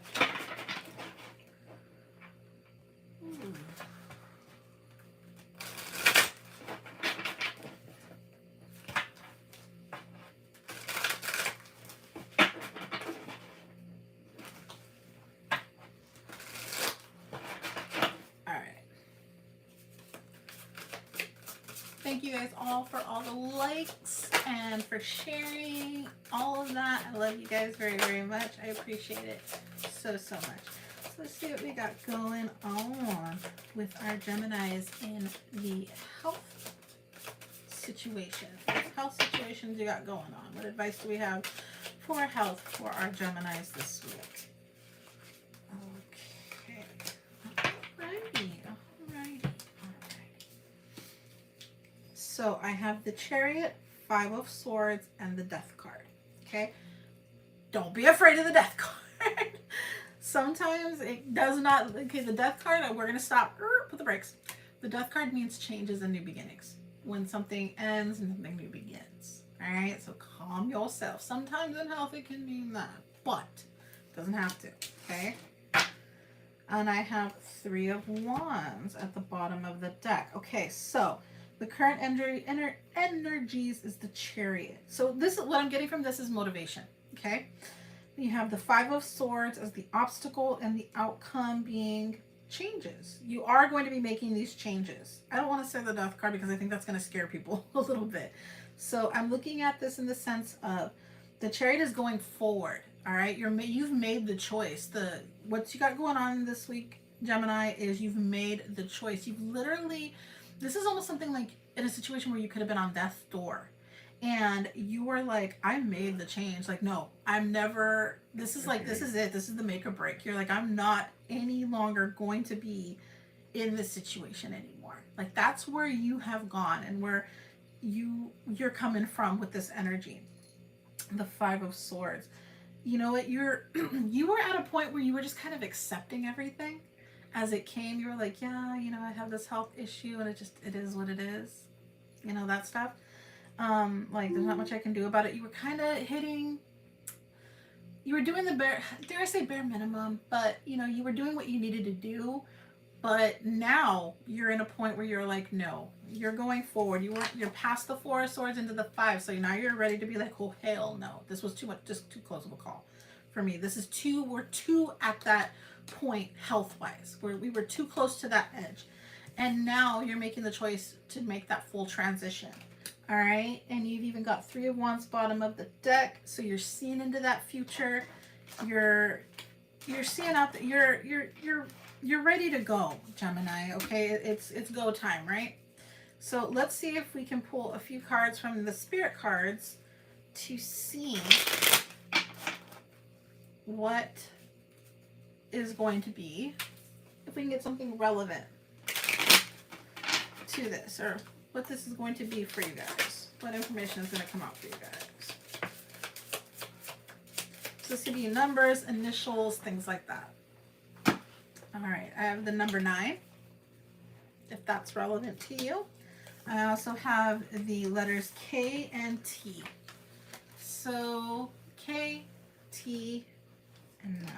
Thank you guys all for all the likes and for sharing all of that. I love you guys very, very much. I appreciate it so, so much. So let's see what we got going on with our Geminis in the health situation. What health situations you got going on? What advice do we have for health for our Geminis this week? Okay. Alrighty. So I have the Chariot, 5 of Swords, and the Death card. Okay? Don't be afraid of the Death card. Sometimes it does not... Okay, the Death card, we're going to stop. Put the brakes. The Death card means changes and new beginnings. When something ends, something new begins. All right, so calm yourself. Sometimes in health it can mean that, but it doesn't have to. Okay. And I have 3 of Wands at the bottom of the deck. Okay, so the current energies is the Chariot. So this, what I'm getting from this is motivation. Okay. You have the 5 of Swords as the obstacle and the outcome being changes. You are going to be making these changes. I don't want to say the Death card because I think that's going to scare people a little bit. So I'm looking at this in the sense of the Chariot is going forward. All right, you've made the choice. What you got going on this week, Gemini, is you've made the choice. You've literally, this is almost something like in a situation where you could have been on death's door. And you were like, I made the change. Like, no, I'm never, this is like, this is it. This is the make or break. You're like, I'm not any longer going to be in this situation anymore. Like, that's where you have gone and where you're coming from with this energy. The 5 of Swords. You know what? You were at a point where you were just kind of accepting everything as it came. You were like, yeah, you know, I have this health issue and it is what it is. You know, that stuff. Like, there's not much I can do about it. You were kind of you were doing the bare, dare I say bare minimum, but, you know, you were doing what you needed to do. But now you're in a point where you're like, no, you're going forward. You're past the 4 of Swords into the 5. So now you're ready to be like, oh, hell no. This was too much, just too close of a call for me. We're too at that point health-wise, where we were too close to that edge. And now you're making the choice to make that full transition. All right. And you've even got 3 of Wands bottom of the deck. So you're seeing into that future. You're seeing out that you're ready to go, Gemini. Okay. It's go time, right? So let's see if we can pull a few cards from the Spirit Cards to see what is going to be, if we can get something relevant to this, or what this is going to be for you guys. What information is going to come out for you guys. So this could be numbers, initials, things like that. All right, I have the number 9, if that's relevant to you. I also have the letters K and T. So K, T, and 9.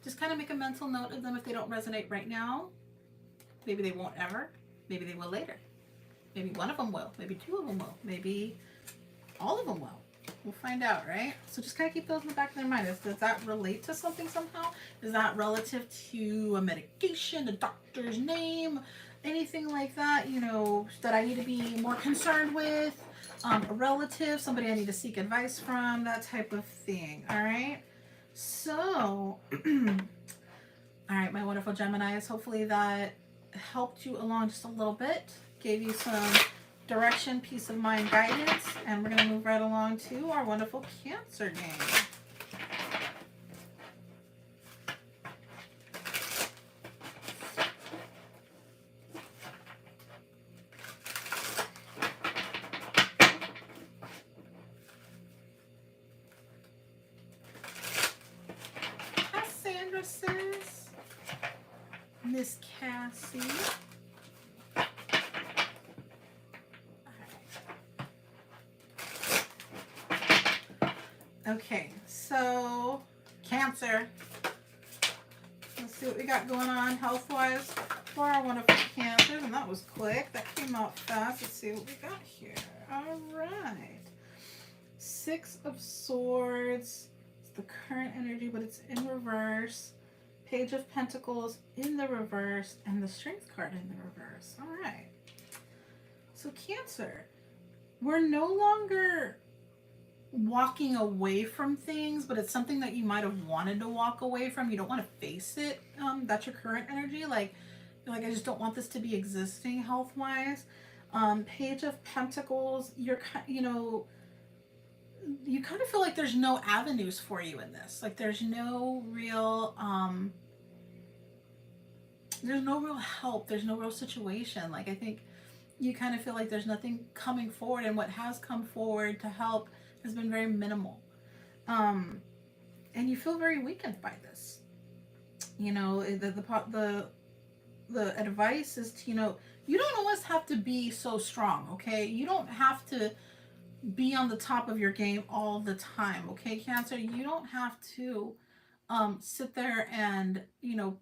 Just kind of make a mental note of them if they don't resonate right now. Maybe they won't ever. Maybe they will later. Maybe one of them will. Maybe 2 of them will. Maybe all of them will. We'll find out, right? So just kind of keep those in the back of their mind. Does that relate to something somehow? Is that relative to a medication, a doctor's name, anything like that, you know, that I need to be more concerned with? A relative, somebody I need to seek advice from, that type of thing, all right? So, all right, my wonderful Geminis, hopefully that helped you along just a little bit, gave you some direction, peace of mind, guidance, and we're going to move right along to our wonderful Cancer game. Cassandra says, Miss Cassie. Okay, so Cancer. Let's see what we got going on health-wise for our wonderful Cancers. And that was quick. That came out fast. Let's see what we got here. All right. 6 of Swords. It's the current energy, but it's in reverse. Page of Pentacles in the reverse. And the Strength card in the reverse. All right. So Cancer, we're no longer walking away from things, but it's something that you might have wanted to walk away from. You don't want to face it. That's your current energy. Like I just don't want this to be existing health-wise. Page of Pentacles, you kind of feel like there's no avenues for you in this. Like there's no real help. There's no real situation. Like I think you kind of feel like there's nothing coming forward, and what has come forward to help has been very minimal. And you feel very weakened by this. You know, the the advice is to, you don't always have to be so strong, okay? You don't have to be on the top of your game all the time, okay, Cancer? You don't have to sit there and,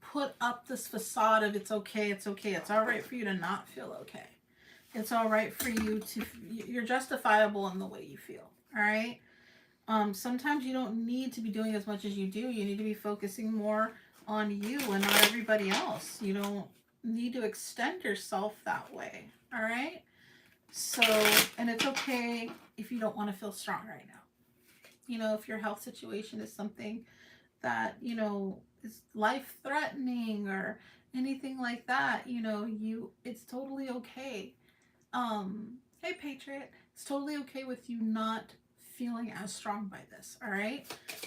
put up this facade of it's okay, it's okay. It's all right for you to not feel okay. It's all right for you to, you're justifiable in the way you feel, all right? Sometimes you don't need to be doing as much as you do. You need to be focusing more on you and not everybody else. You don't need to extend yourself that way, all right? So, and it's okay if you don't want to feel strong right now. If your health situation is something that, is life-threatening or anything like that, it's totally okay. Hey, Patriot, it's totally okay with you not feeling as strong by this, all right?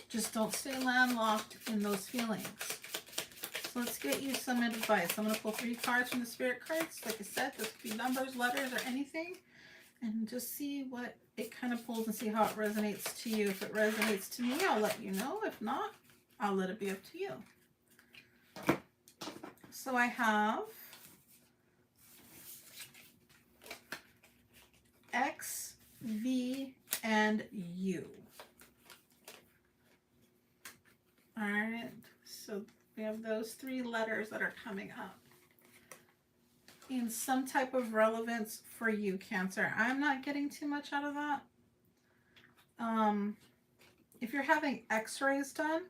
Just don't stay landlocked in those feelings. So let's get you some advice. I'm going to pull 3 cards from the Spirit Cards. Like I said, this could be numbers, letters, or anything. And just see what it kind of pulls and see how it resonates to you. If it resonates to me, I'll let you know. If not, I'll let it be up to you. So I have X, V, and U. All right, so we have those 3 letters that are coming up in some type of relevance for you, Cancer. I'm not getting too much out of that. If you're having x-rays done,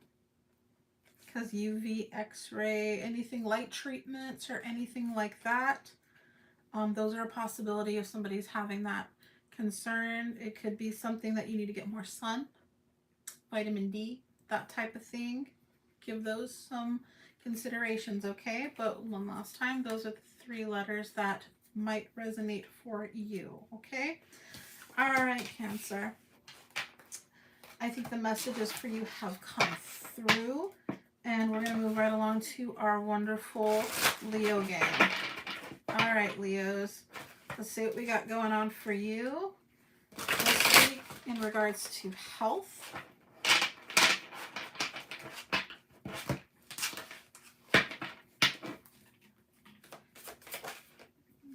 because UV, x-ray, anything light treatments or anything like that, those are a possibility if somebody's having that concern. It could be something that you need to get more sun, vitamin D, that type of thing. Give those some considerations, okay? But one last time, those are the 3 letters that might resonate for you, okay? All right, Cancer. I think the messages for you have come through, and we're going to move right along to our wonderful Leo gang. All right, Leos. Let's see what we got going on for you this week in regards to health.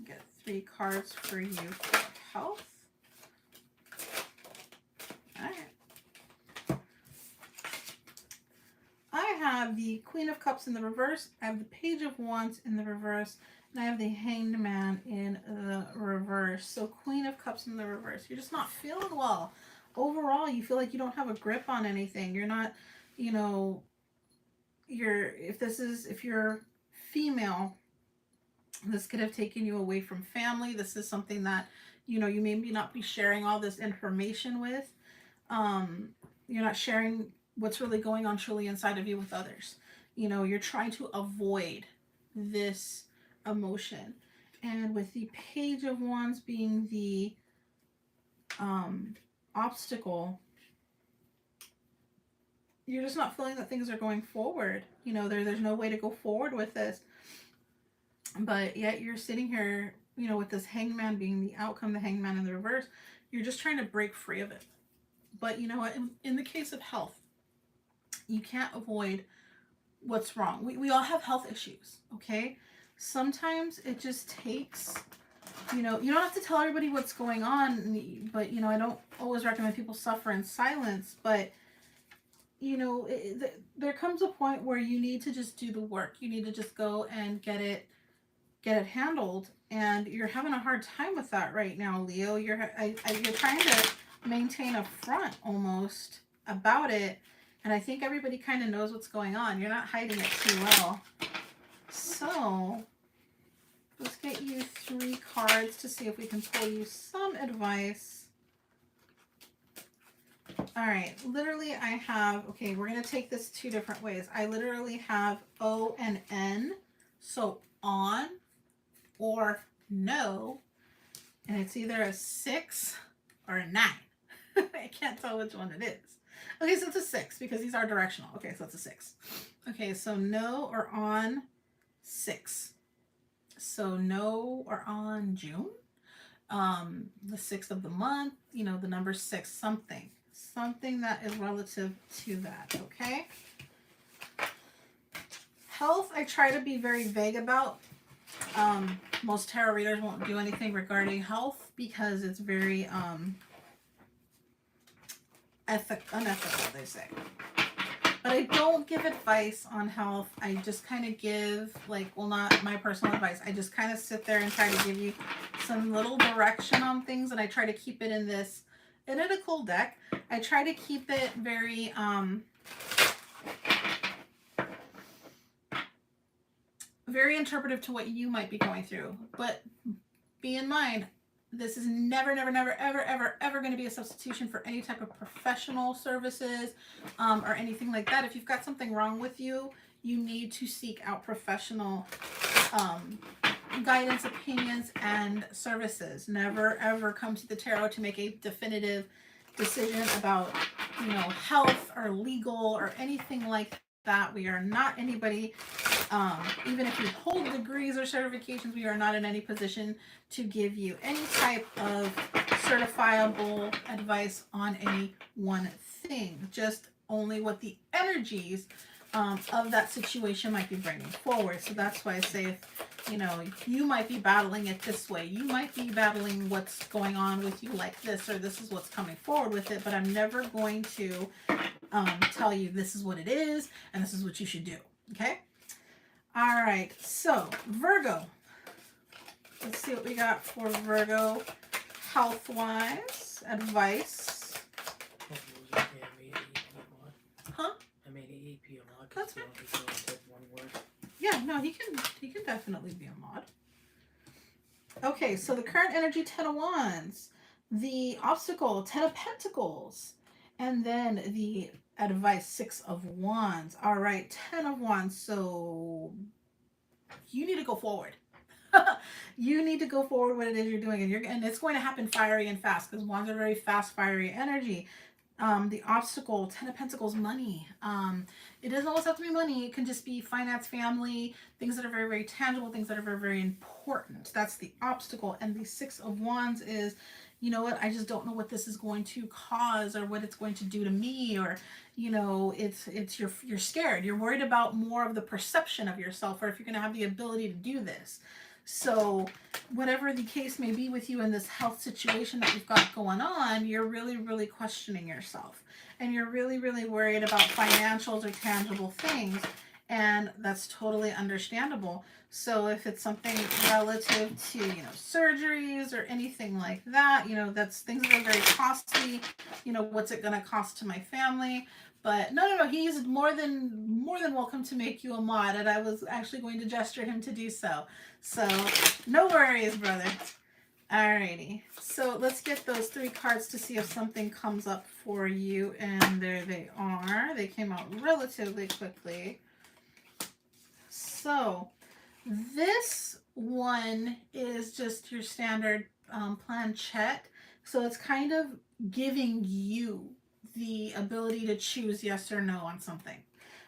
Get 3 cards for you for health. All right. I have the Queen of Cups in the reverse. I have the Page of Wands in the reverse. And I have the Hanged Man in the reverse. So Queen of Cups in the reverse. You're just not feeling well. Overall, you feel like you don't have a grip on anything. You're not, if you're female, this could have taken you away from family. This is something that, you maybe not be sharing all this information with. You're not sharing what's really going on truly inside of you with others. You're trying to avoid this emotion. And with the Page of Wands being the obstacle, you're just not feeling that things are going forward. There's no way to go forward with this. But yet you're sitting here, with this Hangman being the outcome, the Hangman in the reverse, you're just trying to break free of it. But you know what? In the case of health, you can't avoid what's wrong. We all have health issues, okay? Sometimes it just takes, you don't have to tell everybody what's going on, but, I don't always recommend people suffer in silence, but, there comes a point where you need to just do the work. You need to just go and get it handled, and you're having a hard time with that right now, Leo. You're trying to maintain a front almost about it, and I think everybody kind of knows what's going on. You're not hiding it too well. So let's get you 3 cards to see if we can pull you some advice. All right, literally I have, okay, we're going to take this 2 different ways. I literally have O and N, so on or no, and it's either a 6 or a 9. I can't tell which one it is. Okay, so it's a 6 because these are directional. Okay, so it's a 6. Okay, so no or on 6. So no or on June, the 6th of the month, the number 6, something that is relative to that, okay? Health, I try to be very vague about. Most tarot readers won't do anything regarding health because it's very unethical, they say. But I don't give advice on health. I just kind of give, like, well, not my personal advice. I just kind of sit there and try to give you some little direction on things, and I try to keep it in this analytical deck. I try to keep it very very interpretive to what you might be going through. But be in mind, this is never, never, never, ever, ever, ever going to be a substitution for any type of professional services or anything like that. If you've got something wrong with you, you need to seek out professional guidance, opinions, and services. Never, ever come to the tarot to make a definitive decision about, you know, health or legal or anything like that. We are not anybody, even if you hold degrees or certifications, we are not in any position to give you any type of certifiable advice on any one thing, just only what the energies of that situation might be bringing forward. So that's why I say, if, you know, you might be battling it this way, you might be battling what's going on with you like this, or this is what's coming forward with it, but I'm never going to tell you this is what it is and this is what you should do. Okay? All right, so Virgo. Let's see what we got for Virgo health-wise. Advice. Huh? I made an EP a lot. That's fine. One word. Yeah, no, he can definitely be a mod. Okay, so the current energy, 10 of Wands. The obstacle, 10 of Pentacles. And then the advice, 6 of Wands. All right, 10 of Wands. So you need to go forward. You need to go forward what it is you're doing, and it's going to happen fiery and fast, because Wands are very fast, fiery energy. The obstacle, 10 of Pentacles, money. It doesn't always have to be money. It can just be finance, family, things that are very, very tangible, things that are very, very important. That's the obstacle. And the 6 of Wands is, you know what, I just don't know what this is going to cause or what it's going to do to me, or, you know, you're scared. You're worried about more of the perception of yourself, or if you're going to have the ability to do this. So whatever the case may be with you in this health situation that you've got going on, you're really, really questioning yourself. And you're really, really worried about financials or tangible things. And that's totally understandable. So if it's something relative to, you know, surgeries or anything like that, you know, that's things that are very costly. You know, what's it going to cost to my family? But no, he's more than welcome to make you a mod, and I was actually going to gesture him to do so. So no worries, brother. Alrighty, so let's get those 3 cards to see if something comes up for you, and there they are. They came out relatively quickly. So this one is just your standard planchette. So it's kind of giving you the ability to choose yes or no on something.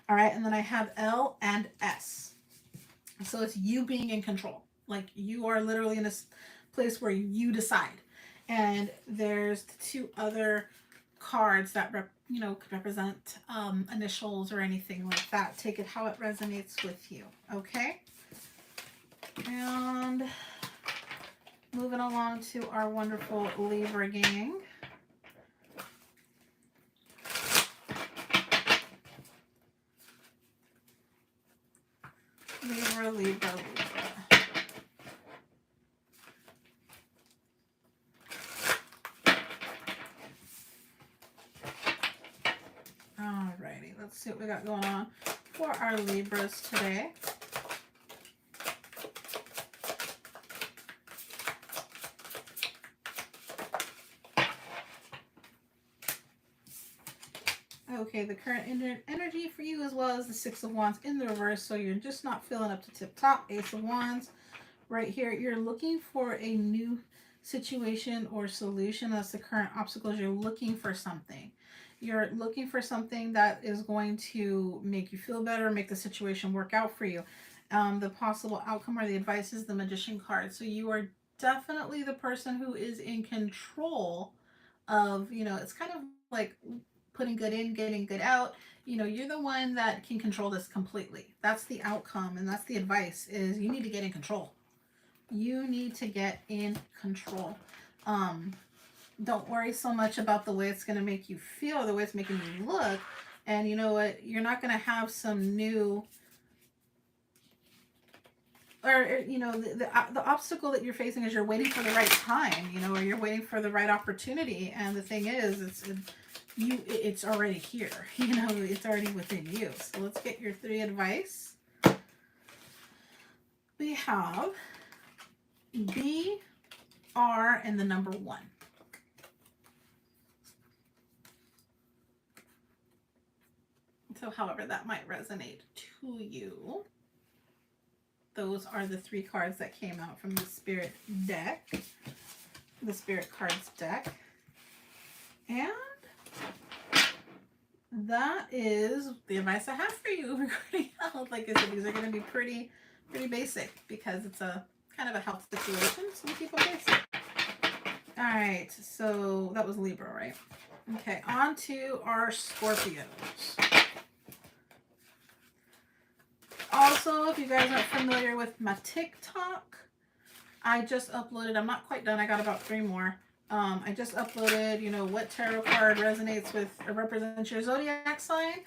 All right, and then I have L and S. So it's you being in control. Like, you are literally in a place where you decide. And there's 2 other cards that could represent initials or anything like that. Take it how it resonates with you. Okay. And moving along to our wonderful Libra gang. Libra. Alrighty, let's see what we got going on for our Libras today. Okay, the current energy for you as well as the 6 of Wands in the reverse, so you're just not feeling up to tip top. Ace of Wands right here. You're looking for a new situation or solution. That's the current obstacles. You're looking for something. You're looking for something that is going to make you feel better, make the situation work out for you. The possible outcome or the advice is the Magician card. So you are definitely the person who is in control of, it's kind of like putting good in, getting good out. You know, you're the one that can control this completely. That's the outcome, and that's the advice, is you need to get in control. You need to get in control. Don't worry so much about the way it's going to make you feel, the way it's making you look. And you know what? You're not going to have some new, or you know, the obstacle that you're facing is you're waiting for the right time, you know, or you're waiting for the right opportunity. And the thing is, it's already here. You know, it's already within you. So let's get your 3 advice. We have B, R, and the number 1. So however that might resonate to you. Those are the 3 cards that came out from the Spirit deck, the Spirit Cards deck. And that is the advice I have for you regarding health. Like I said, these are going to be pretty basic because it's a kind of a health situation. So we keep them basic. All right, so that was Libra, right? Okay, on to our Scorpios. Also, if you guys aren't familiar with my TikTok, I just uploaded, I'm not quite done, I got about 3 more. I just uploaded, you know, what tarot card resonates with or represents your zodiac sign,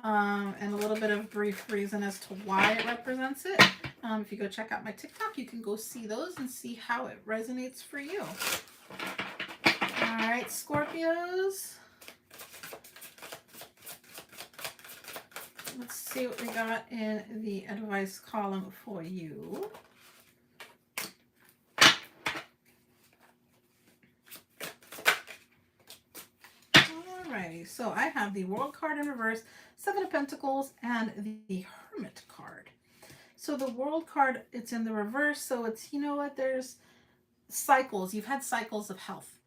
and a little bit of brief reason as to why it represents it. If you go check out my TikTok, you can go see those and see how it resonates for you. All right, Scorpios. Let's see what we got in the advice column for you. Alrighty, so I have the World card in reverse, 7 of Pentacles, and the Hermit card. So the World card, it's in the reverse, so it's, you know what, there's cycles. You've had cycles of health,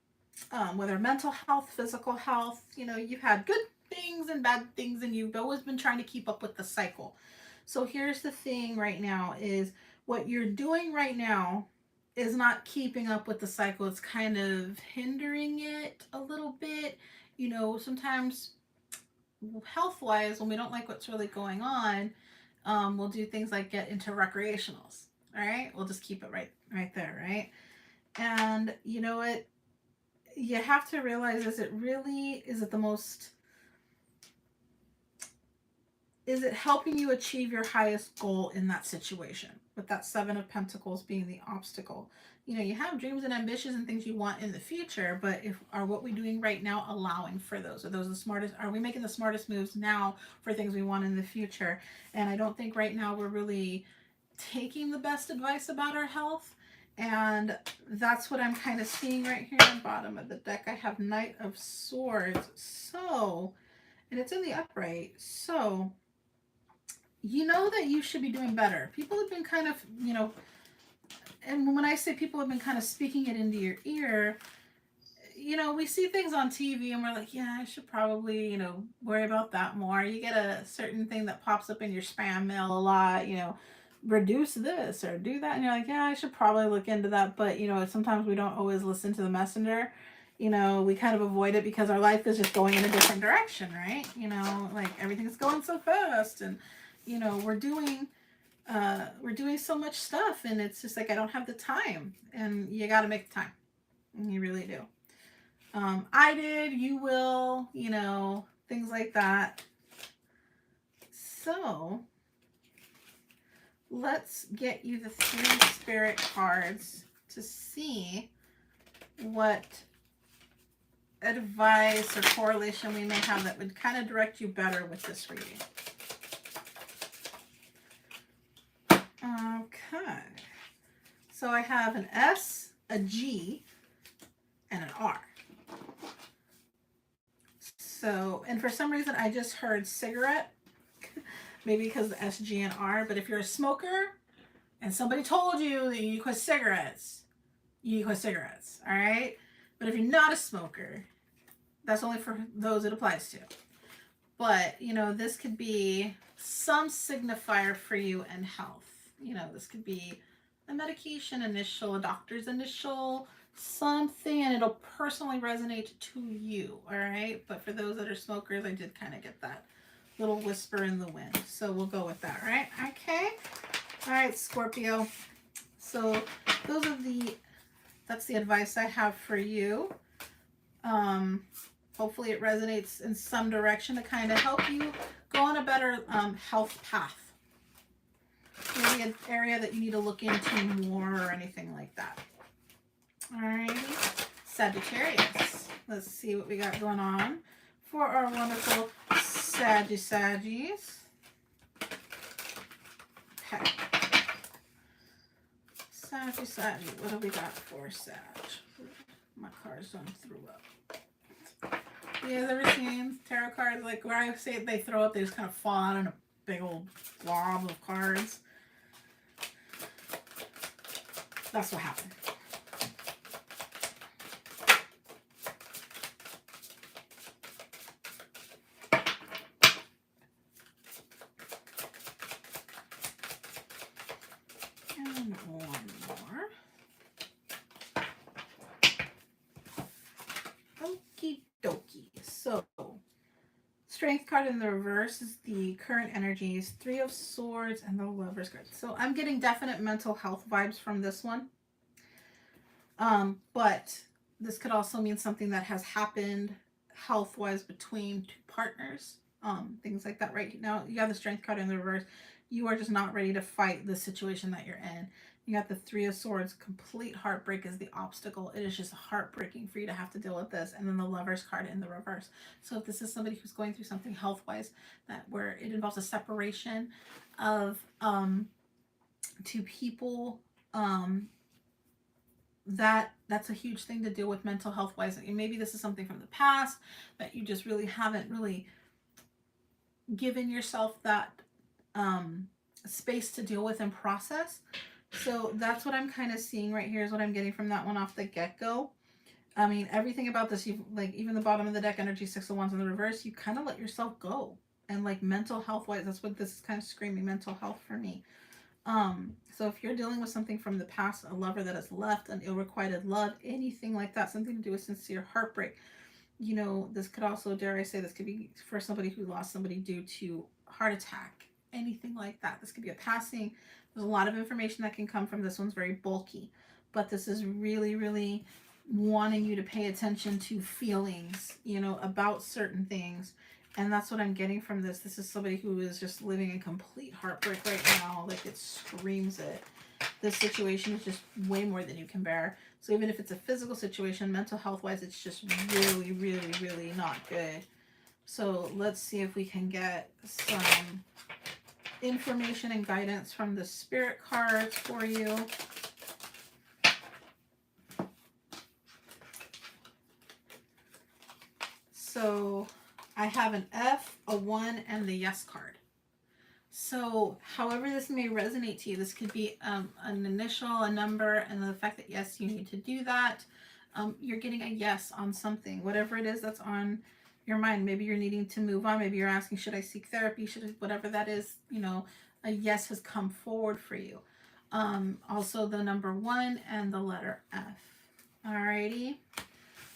whether mental health, physical health, you know, you've had good things and bad things, and you've always been trying to keep up with the cycle. So here's the thing right now, is what you're doing right now is not keeping up with the cycle. It's kind of hindering it a little bit. You know, sometimes health-wise, when we don't like what's really going on, we'll do things like get into recreationals. All right, we'll just keep it right there, right? And you know what, you have to realize, is it helping you achieve your highest goal in that situation, with that 7 of Pentacles being the obstacle? You know, you have dreams and ambitions and things you want in the future, but are what we're doing right now allowing for those? Are those the smartest? Are we making the smartest moves now for things we want in the future? And I don't think right now we're really taking the best advice about our health. And that's what I'm kind of seeing right here on the bottom of the deck. I have Knight of Swords. So, and it's in the upright. So, you know that you should be doing better. People have been kind of, you know, and when I say people have been kind of speaking it into your ear, you know, we see things on TV and we're like, yeah, I should probably, you know, worry about that more. You get a certain thing that pops up in your spam mail a lot, you know, reduce this or do that. And you're like, yeah, I should probably look into that. But, you know, sometimes we don't always listen to the messenger. You know, we kind of avoid it because our life is just going in a different direction, right? You know, like everything's going so fast, and, you know, we're doing so much stuff, and it's just like, I don't have the time. And you got to make the time. And you really do. I did, you will, you know, things like that. So let's get you the 3 spirit cards to see what advice or correlation we may have that would kind of direct you better with this reading. Okay. So I have an S, a G, and an R. So, and for some reason I just heard cigarette, maybe because of the S, G, and R, but if you're a smoker and somebody told you that you quit cigarettes, you quit cigarettes, all right? But if you're not a smoker, that's only for those it applies to. But, you know, this could be some signifier for you in health. You know, this could be a medication initial, a doctor's initial, something, and it'll personally resonate to you, all right? But for those that are smokers, I did kind of get that little whisper in the wind. So we'll go with that, right? Okay. All right, Scorpio. So those are that's the advice I have for you. Hopefully it resonates in some direction to kind of help you go on a better health path. Maybe an area that you need to look into more or anything like that. Alrighty. Sagittarius. Let's see what we got going on for our wonderful Saggies. Okay. Saggy. What do we got for Sag? My cards don't throw up. You guys ever seen tarot cards like where I say they throw up, they just kind of fall out in a big old blob of cards? That's what happened. And one more. Okie dokie. So, Strength card in the reverse is the current energies, Three of Swords, and the Lover's card. So I'm getting definite mental health vibes from this one. But this could also mean something that has happened health-wise between two partners. Things like that. Right now, you have the Strength card in the reverse. You are just not ready to fight the situation that you're in. You got the Three of Swords. Complete heartbreak is the obstacle. It is just heartbreaking for you to have to deal with this. And then the Lover's card in the reverse. So if this is somebody who's going through something health-wise where it involves a separation of two people, that's a huge thing to deal with mental health-wise. Maybe this is something from the past that you just really haven't really given yourself that space to deal with and process. So that's what I'm kind of seeing right here is what I'm getting from that one off the get-go. I mean, everything about this, you've like even the bottom of the deck energy, Six of Wands in the reverse, you kind of let yourself go. And like mental health wise, that's what this is kind of screaming, mental health for me. So if you're dealing with something from the past, a lover that has left, an ill-requited love, anything like that, something to do with sincere heartbreak, you know, this could also, dare I say, this could be for somebody who lost somebody due to heart attack, anything like that. This could be a passing. There's a lot of information that can come from this. One's very bulky, but this is really, really wanting you to pay attention to feelings, you know, about certain things. And that's what I'm getting from this. This is somebody who is just living in complete heartbreak right now. Like it screams it. This situation is just way more than you can bear. So even if it's a physical situation, mental health wise, it's just really, really, really not good. So let's see if we can get some information and guidance from the spirit cards for you. So I have an F, a 1, and the yes card. So however this may resonate to you, this could be an initial, a number, and the fact that yes, you need to do that. You're getting a yes on something, whatever it is that's on your mind. Maybe you're needing to move on. Maybe you're asking, should I seek therapy? Should I, whatever that is, you know, a yes has come forward for you. Also the number 1 and the letter F. Alrighty.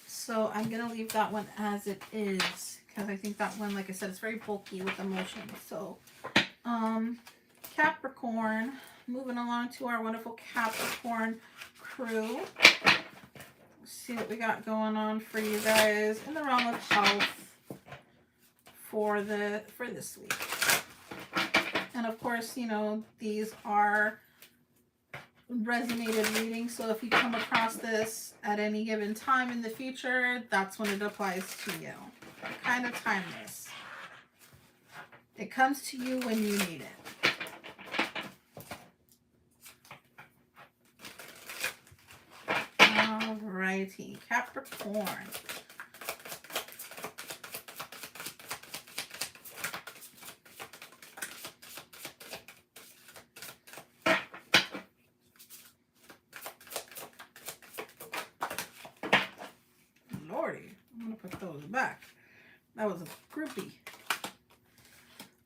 So I'm going to leave that one as it is because I think that one, like I said, it's very bulky with emotion. So, Capricorn, moving along to our wonderful Capricorn crew. Let's see what we got going on for you guys in the realm of health for this week. And of course, you know, these are resonated readings, so if you come across this at any given time in the future, that's when it applies to you. Kind of timeless. It comes to you when you need it. Alrighty, Capricorn. Lordy, I'm gonna put those back. That was a groupie.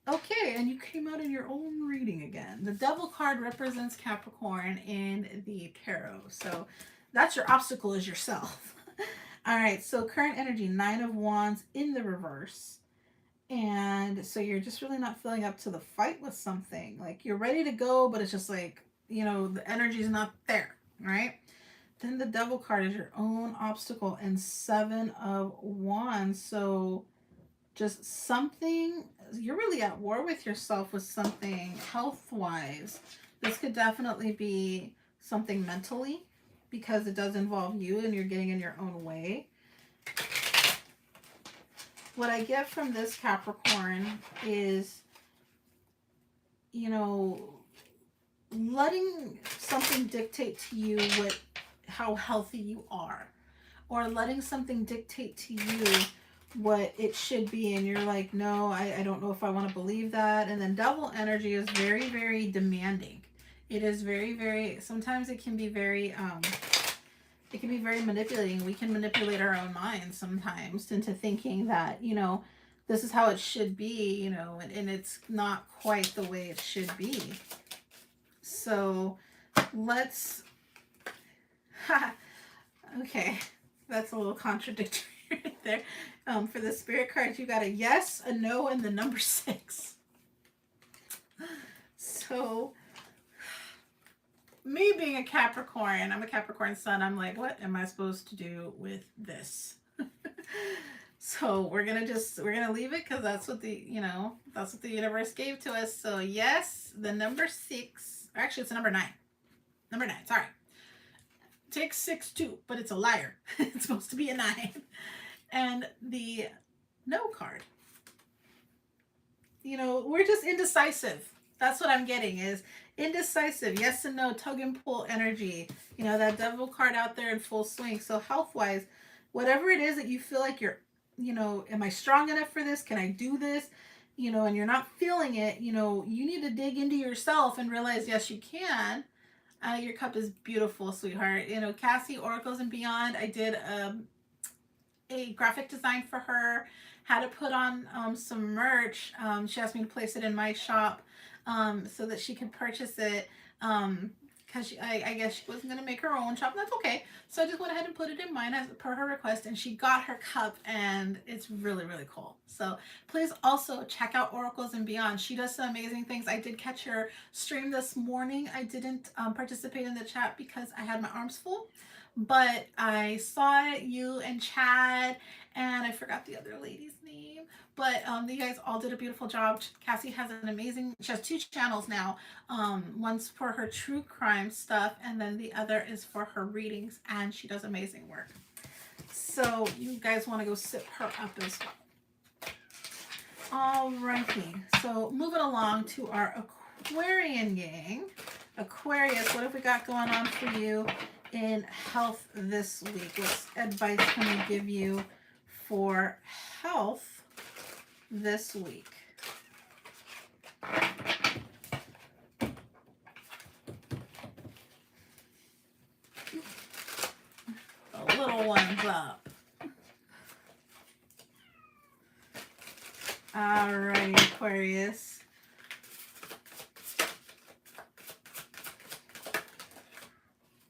Okay, and you came out in your own reading again. The Devil card represents Capricorn in the tarot. So that's your obstacle, is yourself. All right, so current energy, 9 of Wands in the reverse. And so you're just really not feeling up to the fight with something. Like you're ready to go, but it's just like, the energy is not there, right? Then the Devil card is your own obstacle and 7 of Wands. So just something, you're really at war with yourself with something health wise. This could definitely be something mentally because it does involve you and you're getting in your own way. What I get from this Capricorn is, letting something dictate to you how healthy you are, or letting something dictate to you what it should be, and you're like, no, I don't know if I want to believe that. And then Devil energy is very, very demanding. It is very, very, sometimes it can be very manipulating. We can manipulate our own minds sometimes into thinking that, this is how it should be, and it's not quite the way it should be. So let's, okay, that's a little contradictory right there. For the spirit cards, you got a yes, a no, and the number 6. So me being a Capricorn, I'm a Capricorn sun, I'm like, what am I supposed to do with this? So we're gonna leave it because that's what the universe gave to us. So yes, the number 6, actually it's the number 9. Number 9, sorry. Take 6 too, but it's a liar. It's supposed to be a 9. And the no card. We're just indecisive. That's what I'm getting, is indecisive. Yes and no, tug and pull energy. That Devil card out there in full swing. So health-wise, whatever it is that you feel like you're, am I strong enough for this? Can I do this? And you're not feeling it, you need to dig into yourself and realize, yes, you can. Your cup is beautiful, sweetheart. Cassie, Oracles and Beyond, I did a graphic design for her, had to put on some merch. She asked me to place it in my shop so that she could purchase it, because I guess she wasn't going to make her own shop. That's okay. So I just went ahead and put it in mine as per her request, and she got her cup, and it's really, really cool. So please also check out Oracles and Beyond. She does some amazing things. I did catch her stream this morning. I didn't participate in the chat because I had my arms full, but I saw it, you and Chad, and I forgot the other lady's name. But you guys all did a beautiful job. Cassie has she has 2 channels now. One's for her true crime stuff, and then the other is for her readings, and she does amazing work. So you guys want to go sip her up as well. Alrighty, so moving along to our Aquarian gang. Aquarius, what have we got going on for you in health this week? What advice can we give you for health this week? The little one's up. All right, Aquarius.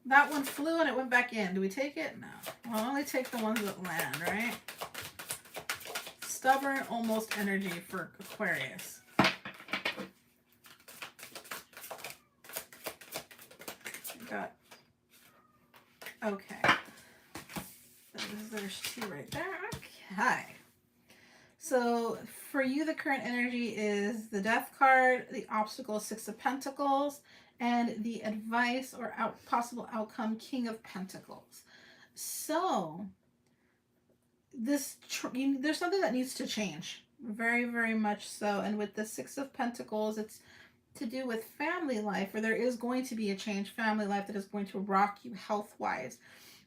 That one flew and it went back in. Do we take it? No. I'll only take the ones that land, right? Stubborn, almost energy for Aquarius. Got. Okay. There's 2 right there. Okay. So for you, the current energy is the Death card, the obstacle, 6 of Pentacles, and the advice or possible outcome, King of Pentacles. So there's something that needs to change, very, very much so. And with the 6 of Pentacles, it's to do with family life, or there is going to be a change, family life, that is going to rock you health-wise.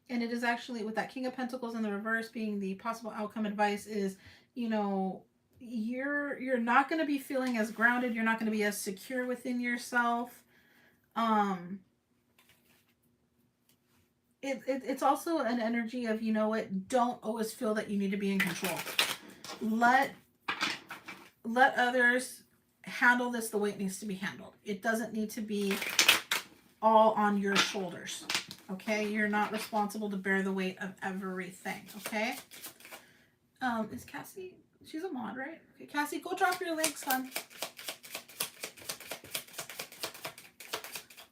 And it is actually, with that King of Pentacles in the reverse being the possible outcome advice, is, you're not going to be feeling as grounded. You're not going to be as secure within yourself. It's also an energy of, don't always feel that you need to be in control. Let others handle this the way it needs to be handled. It doesn't need to be all on your shoulders. Okay? You're not responsible to bear the weight of everything. Okay? Is Cassie She's a mod, right? Okay, Cassie, go drop your links, hon.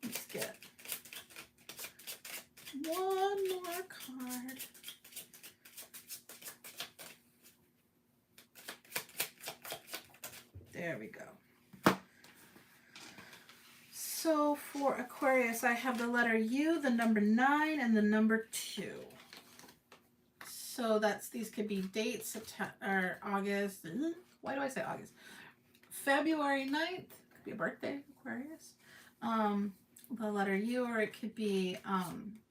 Let's get one more card. There we go. So for Aquarius, I have the letter U, the number 9, and the number 2. So these could be dates, September or August. Why do I say August? February 9th, could be a birthday, Aquarius. The letter U, or it could be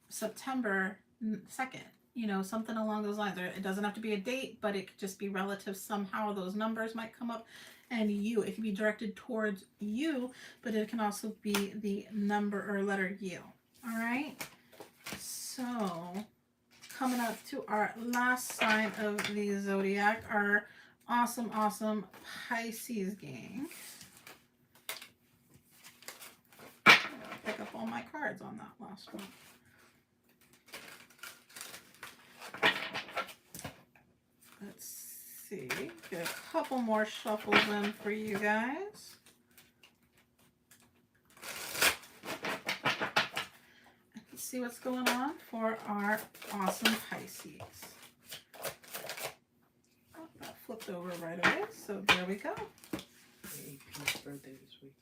September 2nd. You know, something along those lines. Or it doesn't have to be a date, but it could just be relative. Somehow those numbers might come up. And U, it can be directed towards you, but it can also be the number or letter U. All right. So coming up to our last sign of the Zodiac, our awesome, awesome Pisces gang. I'll pick up all my cards on that last one. Let's see. Get a couple more shuffles in for you guys. Let's see what's going on for our awesome Pisces. Oh, that flipped over right away. So there we go. AP's birthday this week.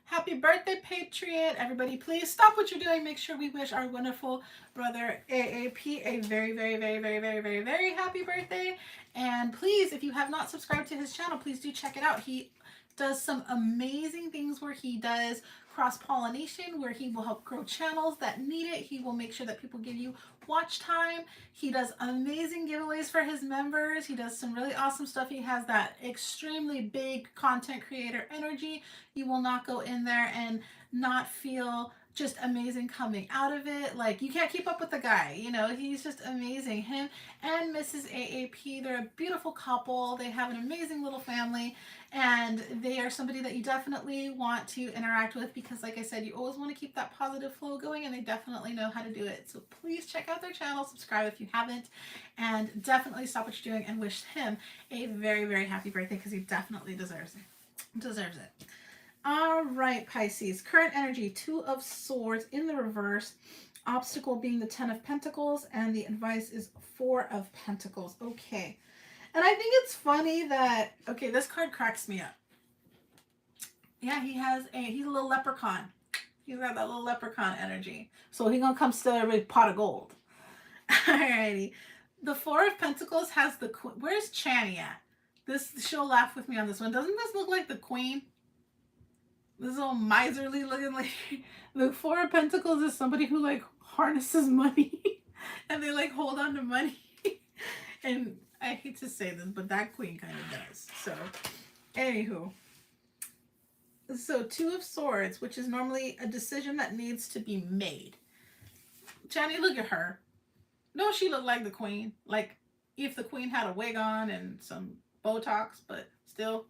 Happy birthday, Patriot. Everybody, please stop what you're doing. Make sure we wish our wonderful brother AAP a very, very, very, very, very, very, very happy birthday. And please, if you have not subscribed to his channel, please do check it out. He does some amazing things where he does cross-pollination, where he will help grow channels that need it. He will make sure that people give you watch time. He does amazing giveaways for his members. He does some really awesome stuff. He has that extremely big content creator energy. You will not go in there and not feel just amazing coming out of it. Like, you can't keep up with the guy, you know, he's just amazing. Him and Mrs. AAP, they're a beautiful couple. They have an amazing little family, and they are somebody that you definitely want to interact with because, like I said, you always want to keep that positive flow going, and they definitely know how to do it. So please check out their channel, subscribe if you haven't, and definitely stop what you're doing and wish him a very, very happy birthday because he definitely deserves it. All right, Pisces. Current energy, 2 of Swords in the reverse. Obstacle being the 10 of Pentacles, and the advice is 4 of Pentacles. Okay. And I think it's funny that, okay, this card cracks me up. Yeah, he's a little leprechaun. He's got that little leprechaun energy. So he's going to come steal every pot of gold. Alrighty. The 4 of Pentacles has the queen. Where's Chani at? She'll laugh with me on this one. Doesn't this look like the queen? This little miserly looking lady. The 4 of Pentacles is somebody who like harnesses money and they like hold on to money. And I hate to say this, but that queen kind of does. So, anywho. So 2 of Swords, which is normally a decision that needs to be made. Chani, look at her. Don't she look like the queen? Like if the queen had a wig on and some Botox, but still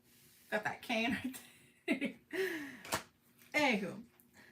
got that cane right there. Anywho,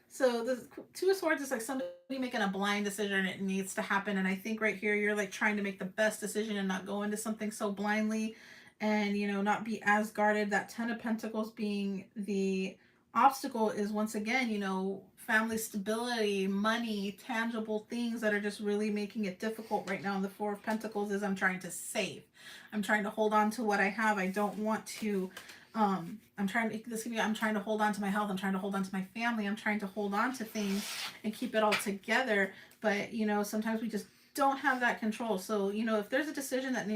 so the 2 of Swords is like somebody making a blind decision and it needs to happen. And I think right here you're like trying to make the best decision and not go into something so blindly and, you know, not be as guarded. That 10 of Pentacles being the obstacle is once again, you know, family stability, money, tangible things that are just really making it difficult right now. And the 4 of Pentacles is I'm trying to save. I'm trying to hold on to what I have. I don't want to I'm trying to hold on to my health. I'm trying to hold on to my family. I'm trying to hold on to things and keep it all together. But, you know, sometimes we just don't have that control. So, you know, if there's a decision that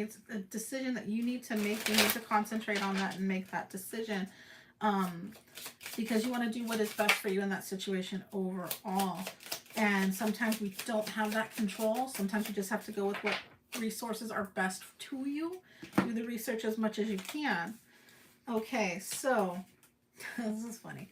you need to make, you need to concentrate on that and make that decision. Because you want to do what is best for you in that situation overall. And sometimes we don't have that control. Sometimes you just have to go with what resources are best to you. Do the research as much as you can. Okay, so this is funny.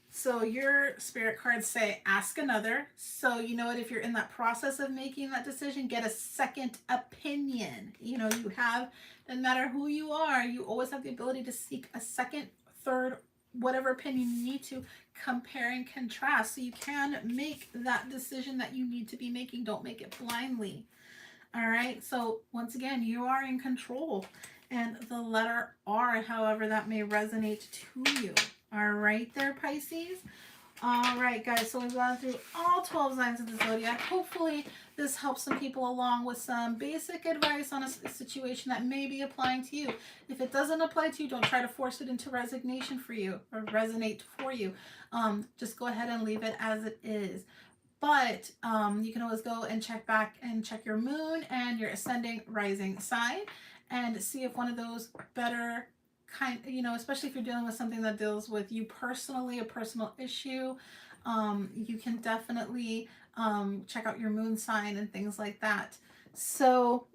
So your spirit cards say ask another. So you know what, if you're in that process of making that decision, get a second opinion. You know, you have, no matter who you are, you always have the ability to seek a second, third, whatever opinion you need to compare and contrast so you can make that decision that you need to be making. Don't make it blindly. All right. So once again, you are in control. And the letter R, however that may resonate to you. All right there, Pisces. All right, guys. So we've gone through all 12 signs of the zodiac. Hopefully this helps some people along with some basic advice on a situation that may be applying to you. If it doesn't apply to you, don't try to force it into resignation for you or resonate for you. Just go ahead and leave it as it is. But you can always go and check back and check your moon and your ascending rising sign and see if one of those better kind, especially if you're dealing with something that deals with you personally, a personal issue, you can definitely check out your moon sign and things like that. So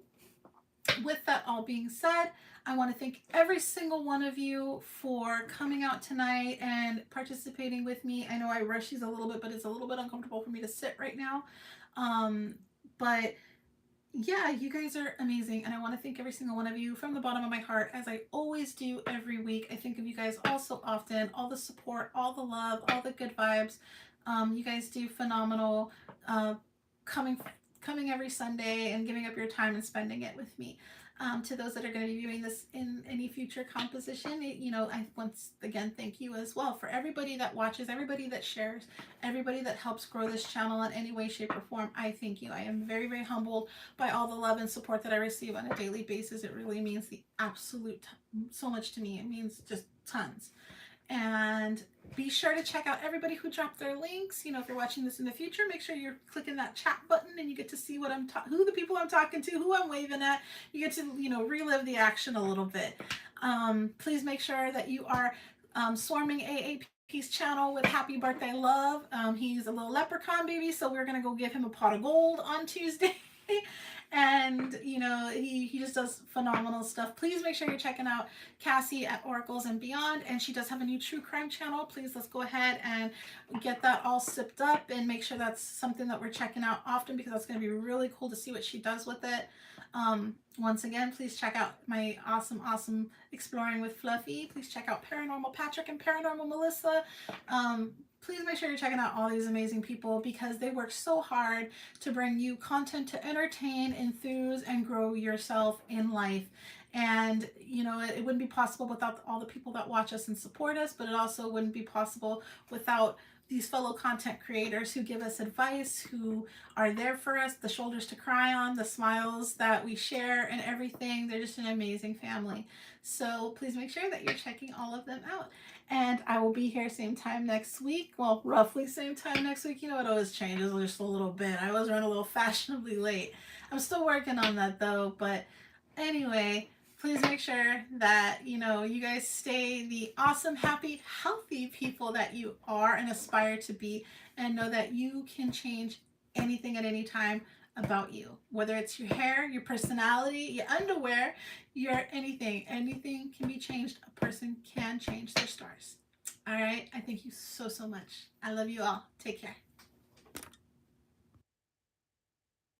with that all being said, I want to thank every single one of you for coming out tonight and participating with me. I know I rush these a little bit, but it's a little bit uncomfortable for me to sit right now. But yeah, you guys are amazing. And I want to thank every single one of you from the bottom of my heart, as I always do every week. I think of you guys all so often, all the support, all the love, all the good vibes. You guys do phenomenal coming every Sunday and giving up your time and spending it with me. To those that are going to be viewing this in any future composition, I once again thank you as well for everybody that watches, everybody that shares, everybody that helps grow this channel in any way, shape, or form. I thank you. I am very, very humbled by all the love and support that I receive on a daily basis. It really means the absolute so much to me. It means just tons. And be sure to check out everybody who dropped their links. If you're watching this in the future, make sure you're clicking that chat button and you get to see what who the people I'm talking to, who I'm waving at. You get to, relive the action a little bit. Please make sure that you are swarming AAP's channel with happy birthday love. He's a little leprechaun baby, so we're going to go give him a pot of gold on Tuesday. And he just does phenomenal stuff. Please make sure you're checking out Cassie at Oracles and Beyond, and she does have a new true crime channel. Please, let's go ahead and get that all sipped up and make sure that's something that we're checking out often, because that's going to be really cool to see what she does with it. Once again, please check out my awesome Exploring with Fluffy. Please check out Paranormal Patrick and Paranormal Melissa. Please make sure you're checking out all these amazing people, because they work so hard to bring you content to entertain, enthuse, and grow yourself in life. And, it wouldn't be possible without all the people that watch us and support us, but it also wouldn't be possible without these fellow content creators who give us advice, who are there for us, the shoulders to cry on, the smiles that we share and everything. They're just an amazing family. So please make sure that you're checking all of them out. And I will be here same time next week. Well, roughly same time next week. It always changes just a little bit. I always run a little fashionably late. I'm still working on that though. But anyway, please make sure that, you guys stay the awesome, happy, healthy people that you are and aspire to be, and know that you can change anything at any time about you. Whether it's your hair, your personality, your underwear, your anything can be changed. A person can change their stars. All right. I thank you so much. I love you all. Take care.